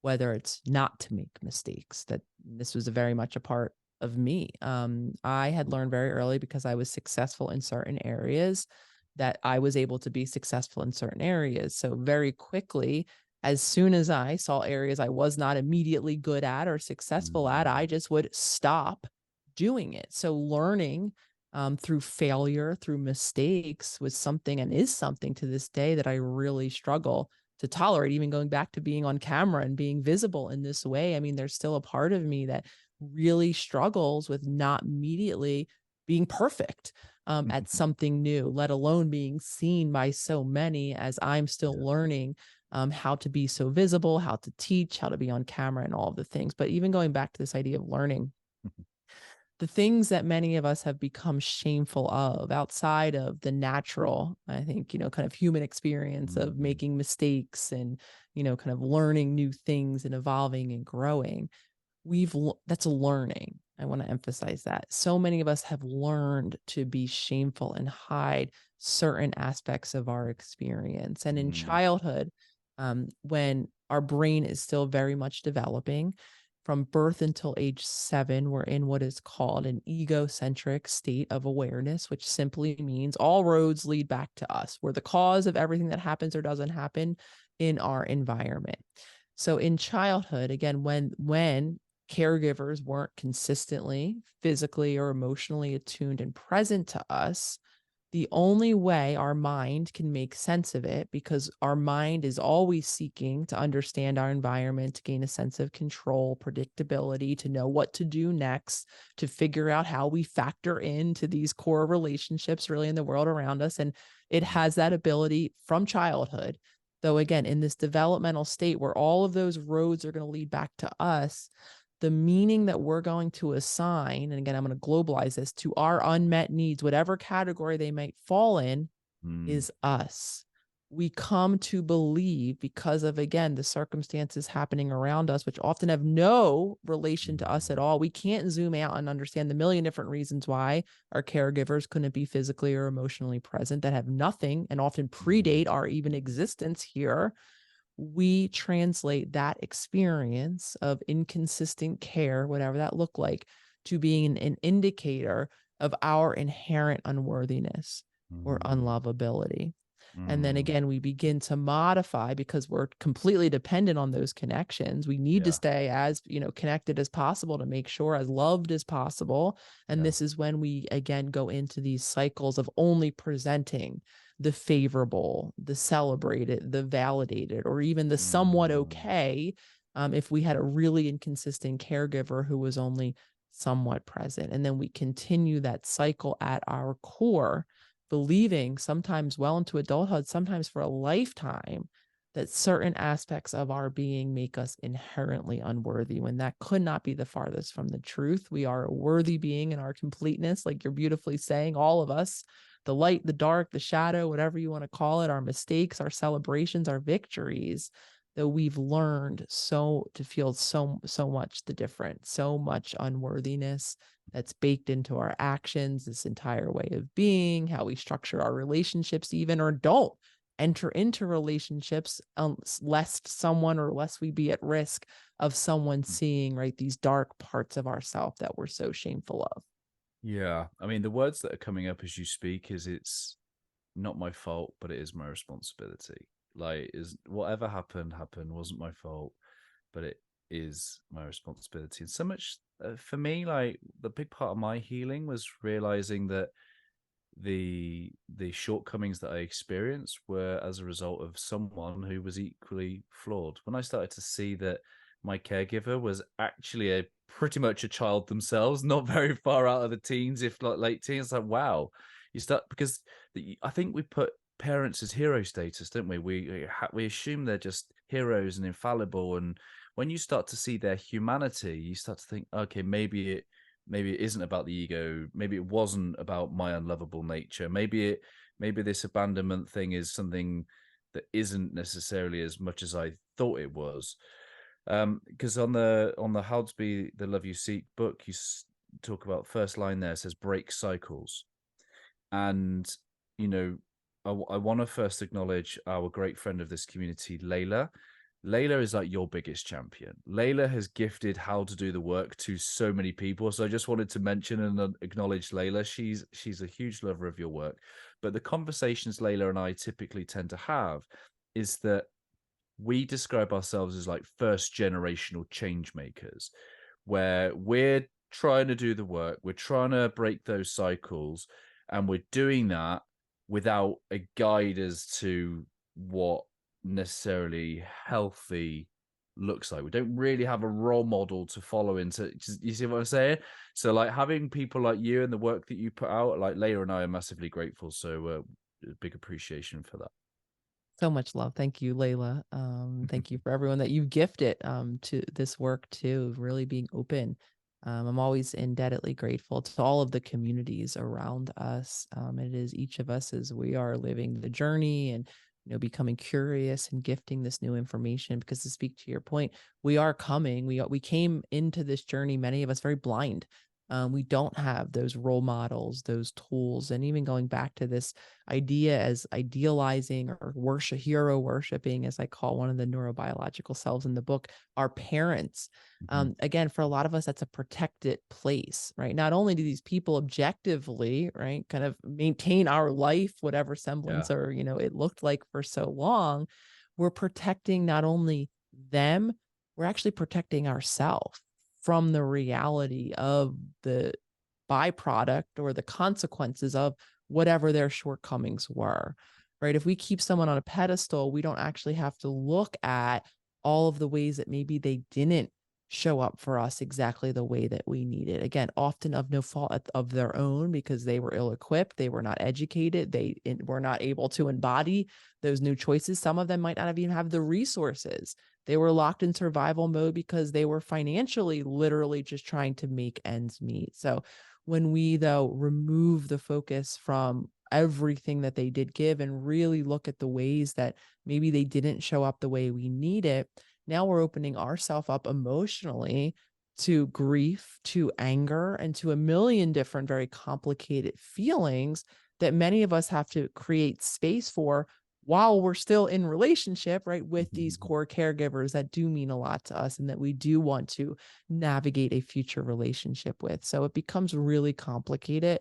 whether it's not to make mistakes, that this was a very much a part of me. I had learned very early, because I was successful in certain areas, that I was able to be successful in certain areas. So very quickly, as soon as I saw areas I was not immediately good at or successful at, I Mm. just would stop doing it. So learning through failure, through mistakes, was something, and is something to this day, that I really struggle to tolerate. Even going back to being on camera and being visible in this way, I mean, there's still a part of me that really struggles with not immediately being perfect. at something new, let alone being seen by so many, as I'm still learning how to be so visible, how to teach, how to be on camera, and all of the things. But even going back to this idea of learning, the things that many of us have become shameful of outside of the natural, I think, kind of human experience of making mistakes and, kind of learning new things and evolving and growing, that's learning. I want to emphasize that. So many of us have learned to be shameful and hide certain aspects of our experience. And in childhood, when our brain is still very much developing, from birth until age 7, we're in what is called an egocentric state of awareness, which simply means all roads lead back to us. We're the cause of everything that happens or doesn't happen in our environment. So in childhood, again, when caregivers weren't consistently physically or emotionally attuned and present to us, the only way our mind can make sense of it, because our mind is always seeking to understand our environment, to gain a sense of control, predictability, to know what to do next, to figure out how we factor into these core relationships really in the world around us. And it has that ability from childhood. Though, again, in this developmental state where all of those roads are going to lead back to us, the meaning that we're going to assign, and again, I'm going to globalize this, to our unmet needs, whatever category they might fall in, is us. We come to believe, because of, again, the circumstances happening around us, which often have no relation to us at all. We can't zoom out and understand the million different reasons why our caregivers couldn't be physically or emotionally present, that have nothing and often predate our even existence here. We translate that experience of inconsistent care, whatever that looked like, to being an indicator of our inherent unworthiness or unlovability. And then again, we begin to modify, because we're completely dependent on those connections. We need to stay as, connected as possible to make sure as loved as possible. And this is when we again go into these cycles of only presenting the favorable, the celebrated, the validated, or even the somewhat okay, if we had a really inconsistent caregiver who was only somewhat present. And then we continue that cycle at our core, believing sometimes well into adulthood, sometimes for a lifetime, that certain aspects of our being make us inherently unworthy, when that could not be the farthest from the truth. We are a worthy being in our completeness, like you're beautifully saying, all of us, the light, the dark, the shadow, whatever you want to call it, our mistakes, our celebrations, our victories, though we've learned to feel so much the difference, so much unworthiness that's baked into our actions, this entire way of being, how we structure our relationships, even, or don't enter into relationships, lest we be at risk of someone seeing, right, these dark parts of ourselves that we're so shameful of. Yeah. I mean, the words that are coming up as you speak is, it's not my fault, but it is my responsibility. Like, is whatever happened, wasn't my fault, but it is my responsibility. And so much for me, like, the big part of my healing was realizing that the shortcomings that I experienced were as a result of someone who was equally flawed. When I started to see that my caregiver was actually pretty much a child themselves, not very far out of the teens, if not late teens, like, wow, you start, because I think we put parents as hero status, don't we? We assume they're just heroes and infallible, and when you start to see their humanity, you start to think, okay, maybe it isn't about the ego. Maybe it wasn't about my unlovable nature. Maybe this abandonment thing is something that isn't necessarily as much as I thought it was. Because on the How to Be the Love You Seek book, you talk about, first line there says break cycles. And, you know, I want to first acknowledge our great friend of this community, Layla. Layla is like your biggest champion. Layla has gifted How to Do the Work to so many people. So I just wanted to mention and acknowledge Layla. She's a huge lover of your work. But the conversations Layla and I typically tend to have is that we describe ourselves as like first generational change makers, where we're trying to do the work, we're trying to break those cycles, and we're doing that without a guide as to what necessarily healthy looks like. We don't really have a role model to follow into. You see what I'm saying? So like having people like you and the work that you put out, like Leila and I are massively grateful. So big appreciation for that. So much love. Thank you, Layla. Thank you for everyone that you've gifted to this work too, really being open. I'm always indebtedly grateful to all of the communities around us. It is each of us as we are living the journey and becoming curious and gifting this new information. Because to speak to your point, we are coming. We came into this journey, many of us very blind. We don't have those role models, those tools, and even going back to this idea as idealizing or worship, hero worshiping, as I call one of the neurobiological selves in the book, our parents. Mhm. Again, for a lot of us, that's a protected place, right? Not only do these people objectively, right, kind of maintain our life, whatever Yeah. semblance or, it looked like for so long, we're protecting not only them, we're actually protecting ourselves from the reality of the byproduct or the consequences of whatever their shortcomings were, right? If we keep someone on a pedestal, we don't actually have to look at all of the ways that maybe they didn't show up for us exactly the way that we needed. Again, often of no fault of their own because they were ill equipped, they were not educated, they were not able to embody those new choices. Some of them might not even have the resources. They were locked in survival mode because they were financially, literally just trying to make ends meet. So when we, though, remove the focus from everything that they did give and really look at the ways that maybe they didn't show up the way we need it, now we're opening ourselves up emotionally to grief, to anger, and to a million different very complicated feelings that many of us have to create space for while we're still in relationship, right, with these core caregivers that do mean a lot to us and that we do want to navigate a future relationship with. So it becomes really complicated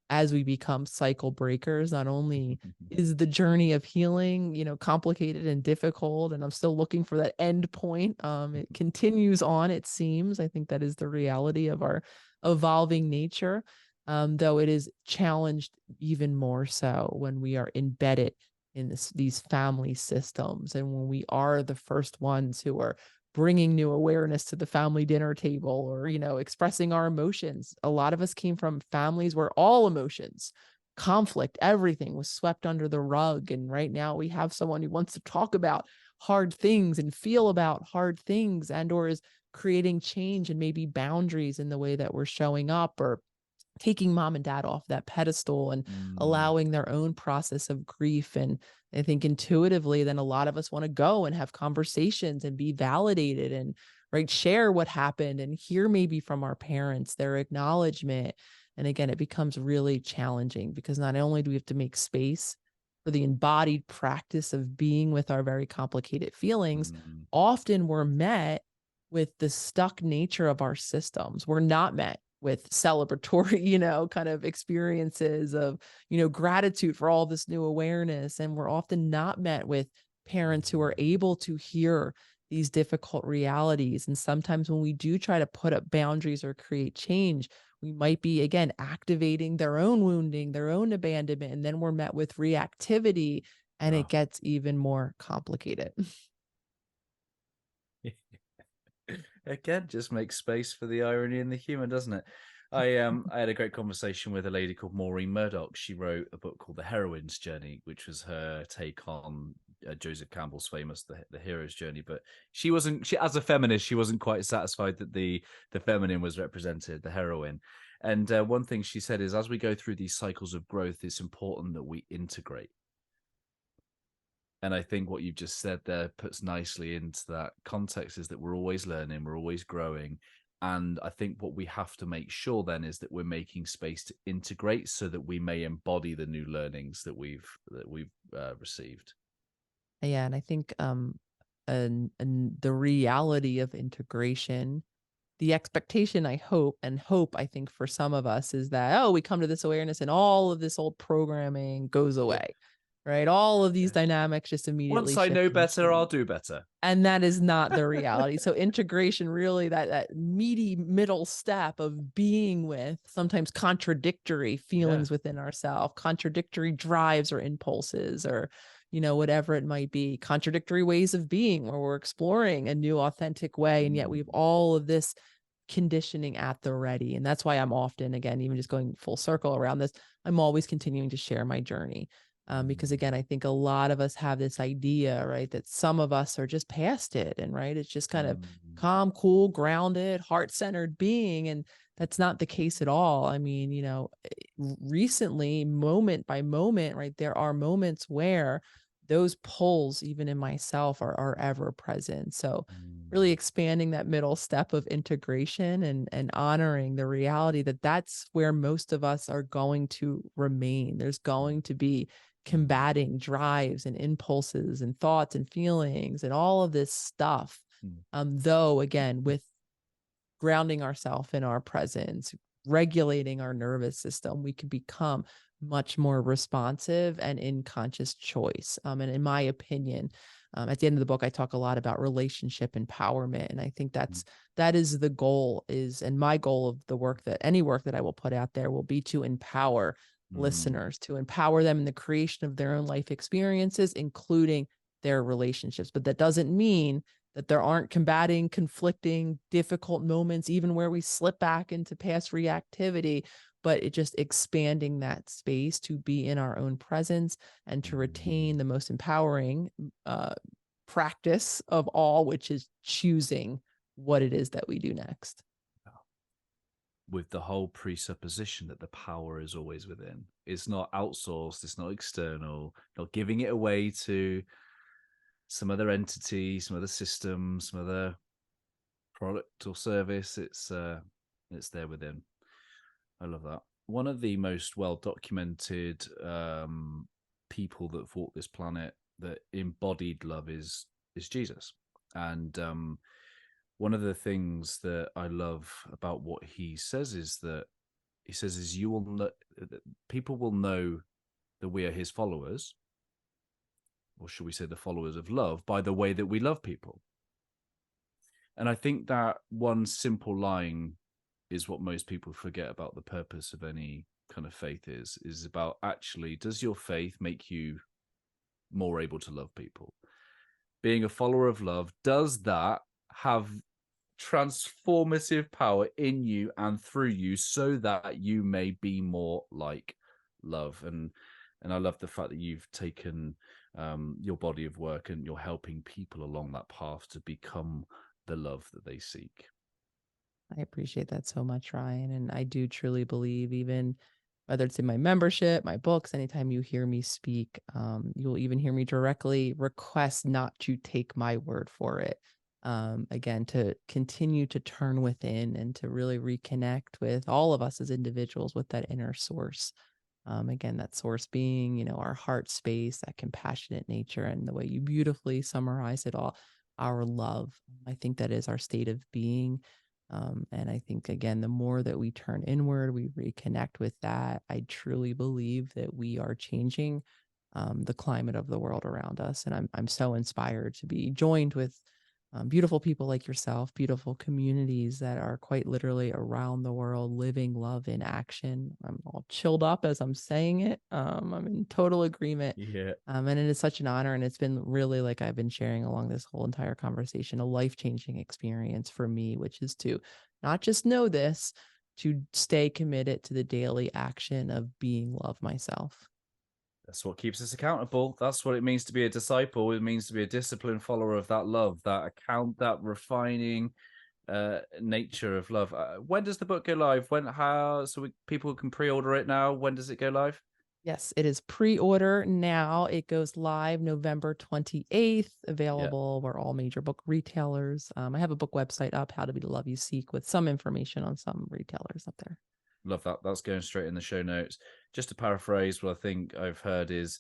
as we become cycle breakers. Not only is the journey of healing, complicated and difficult, and I'm still looking for that end point. It continues on, it seems. I think that is the reality of our evolving nature. Though it is challenged even more so when we are embedded in these family systems. And when we are the first ones who are bringing new awareness to the family dinner table or, expressing our emotions. A lot of us came from families where all emotions, conflict, everything was swept under the rug. And right now we have someone who wants to talk about hard things and feel about hard things and or is creating change and maybe boundaries in the way that we're showing up or taking mom and dad off that pedestal and Mm. allowing their own process of grief. And I think intuitively, then a lot of us want to go and have conversations and be validated and right, share what happened and hear maybe from our parents, their acknowledgement. And again, it becomes really challenging because not only do we have to make space for the embodied practice of being with our very complicated feelings, Mm. often we're met with the stuck nature of our systems. We're not met with celebratory, kind of experiences of, gratitude for all this new awareness. And we're often not met with parents who are able to hear these difficult realities. And sometimes when we do try to put up boundaries or create change, we might be, again, activating their own wounding, their own abandonment. And then we're met with reactivity and it Wow. gets even more complicated. Again, just makes space for the irony and the humor, doesn't it? I had a great conversation with a lady called Maureen Murdoch. She wrote a book called The Heroine's Journey, which was her take on Joseph Campbell's famous the Hero's Journey. But she as a feminist, she wasn't quite satisfied that the feminine was represented, the heroine. And one thing she said is, as we go through these cycles of growth, it's important that we integrate. And I think what you've just said there puts nicely into that context is that we're always learning, we're always growing. And I think what we have to make sure then is that we're making space to integrate so that we may embody the new learnings that we've received. Yeah. And I think and the reality of integration, the expectation I think for some of us is that, oh, we come to this awareness and all of this old programming goes Yeah. away, right? All of these Yeah. dynamics just immediately Once I shift know and better, I'll change. do better. And that is not the reality. So integration, really that meaty middle step of being with sometimes contradictory Yeah. feelings within ourselves, contradictory drives or impulses, or whatever it might be, contradictory ways of being where we're exploring a new authentic way. And yet we have all of this conditioning at the ready. And that's why I'm often, again, even just going full circle around this, I'm always continuing to share my journey. Because again, I think a lot of us have this idea, right, that some of us are just past it. And right, it's just kind of calm, cool, grounded, heart-centered being. And that's not the case at all. I mean, recently, moment by moment, right, there are moments where those pulls, even in myself, are ever present. So really expanding that middle step of integration and honoring the reality that that's where most of us are going to remain. There's going to be combating drives and impulses and thoughts and feelings and all of this stuff. Though, again, with grounding ourselves in our presence, regulating our nervous system, we can become much more responsive and in conscious choice. And in my opinion, at the end of the book, I talk a lot about relationship empowerment. And I think that is the goal and my goal of the work, that any work that I will put out there will be to empower listeners, to empower them in the creation of their own life experiences, including their relationships. But that doesn't mean that there aren't combating, conflicting, difficult moments, even where we slip back into past reactivity, but it just expanding that space to be in our own presence and to retain the most empowering practice of all, which is choosing what it is that we do next. With the whole presupposition that the power is always within. It's not outsourced, it's not external, not giving it away to some other entity, some other system, some other product or service. It's there within. I love that. One of the most well-documented people that walked this planet that embodied love is Jesus. And one of the things that I love about what he says is you will know, people will know that we are his followers, or should we say the followers of love, by the way that we love people. And I think that one simple line is what most people forget about the purpose of any kind of faith is about, actually, does your faith make you more able to love people? Being a follower of love, does that have transformative power in you and through you so that you may be more like love? And I love the fact that you've taken your body of work and you're helping people along that path to become the love that they seek. I appreciate that so much, Ryan. And I do truly believe, even whether it's in my membership, my books, anytime you hear me speak, you'll even hear me directly request not to take my word for it. Again, to continue to turn within and to really reconnect with all of us as individuals with that inner source. Again, that source being, our heart space, that compassionate nature, and the way you beautifully summarize it all, our love. I think that is our state of being. And I think, again, the more that we turn inward, we reconnect with that, I truly believe that we are changing the climate of the world around us. And I'm so inspired to be joined with beautiful people like yourself, beautiful communities that are quite literally around the world living love in action. I'm all chilled up as I'm saying it. I'm in total agreement. Yeah. And it is such an honor. And it's been really, like I've been sharing along this whole entire conversation, a life-changing experience for me, which is to not just know this, to stay committed to the daily action of being love myself. That's what keeps us accountable. That's what it means to be a disciple. It means to be a disciplined follower of that love, that refining nature of love. When does the book go live? People can pre-order it now? When does it go live? Yes, it is pre-order now. It goes live November 28th, available where all major book retailers. I have a book website up, How to Be the Love You Seek, with some information on some retailers up there. Love that. That's going straight in the show notes. Just to paraphrase, what I think I've heard is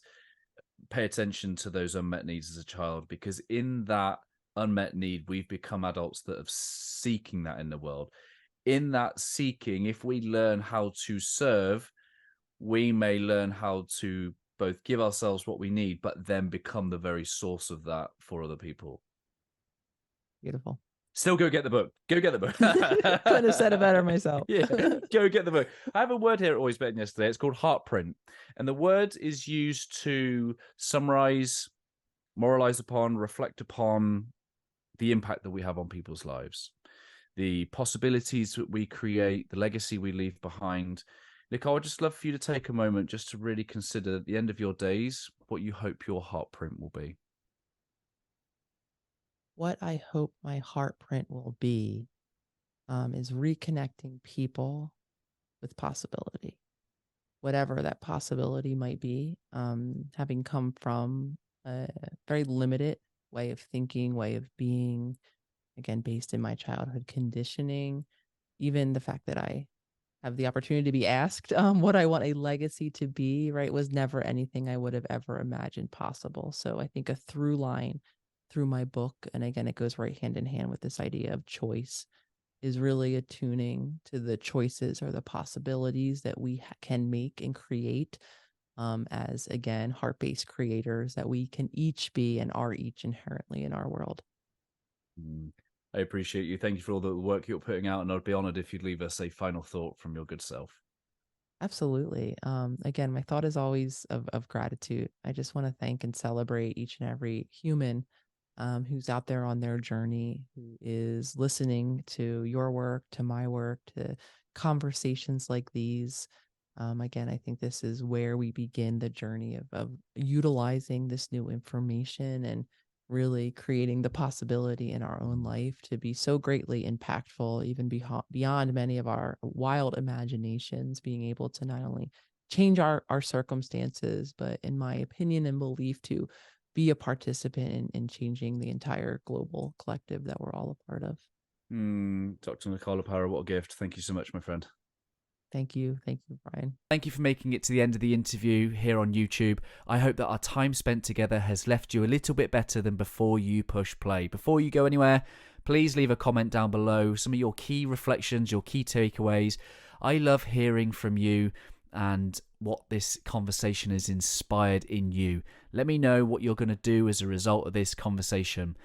pay attention to those unmet needs as a child, because in that unmet need, we've become adults that are seeking that in the world. In that seeking, if we learn how to serve, we may learn how to both give ourselves what we need, but then become the very source of that for other people. Beautiful. Still go get the book. Go get the book. Couldn't have said it better myself. Yeah, go get the book. I have a word here at Always Better Than Yesterday. It's called Heartprint. And the word is used to summarize, moralize upon, reflect upon the impact that we have on people's lives, the possibilities that we create, the legacy we leave behind. Nicole, I'd just love for you to take a moment just to really consider at the end of your days what you hope your heartprint will be. What I hope my heartprint will be is reconnecting people with possibility, whatever that possibility might be. Having come from a very limited way of thinking, way of being, again, based in my childhood conditioning, even the fact that I have the opportunity to be asked what I want a legacy to be, right, was never anything I would have ever imagined possible. So I think a through line through my book, and again, it goes right hand in hand with this idea of choice, is really attuning to the choices or the possibilities that we can make and create as, again, heart-based creators that we can each be and are each inherently in our world. I appreciate you. Thank you for all the work you're putting out, and I'd be honored if you'd leave us a final thought from your good self. Absolutely. Again, my thought is always of gratitude. I just want to thank and celebrate each and every human who's out there on their journey, who is listening to your work, to my work, to conversations like these. Again, I think this is where we begin the journey of utilizing this new information and really creating the possibility in our own life to be so greatly impactful, even beyond many of our wild imaginations, being able to not only change our circumstances, but in my opinion and belief, to be a participant in changing the entire global collective that we're all a part of. Dr. Nicole LePera, what a gift. Thank you so much, my friend. Thank you. Thank you, Brian. Thank you for making it to the end of the interview here on YouTube. I hope that our time spent together has left you a little bit better than before you push play. Before you go anywhere, please leave a comment down below, some of your key reflections, your key takeaways. I love hearing from you and what this conversation has inspired in you. Let me know what you're going to do as a result of this conversation.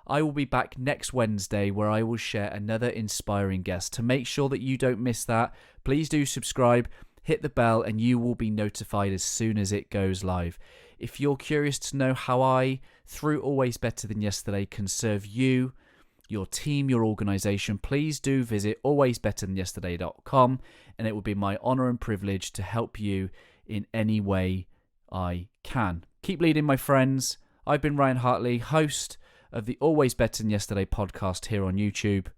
I will be back next Wednesday where I will share another inspiring guest. To make sure that you don't miss that, please do subscribe, hit the bell, and you will be notified as soon as it goes live. If you're curious to know how I, through Always Better Than Yesterday, can serve you, your team, your organization, please do visit alwaysbetterthanyesterday.com, and it will be my honor and privilege to help you in any way I can. Keep leading, my friends. I've been Ryan Hartley, host of the Always Better Than Yesterday podcast here on YouTube.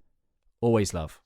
Always love.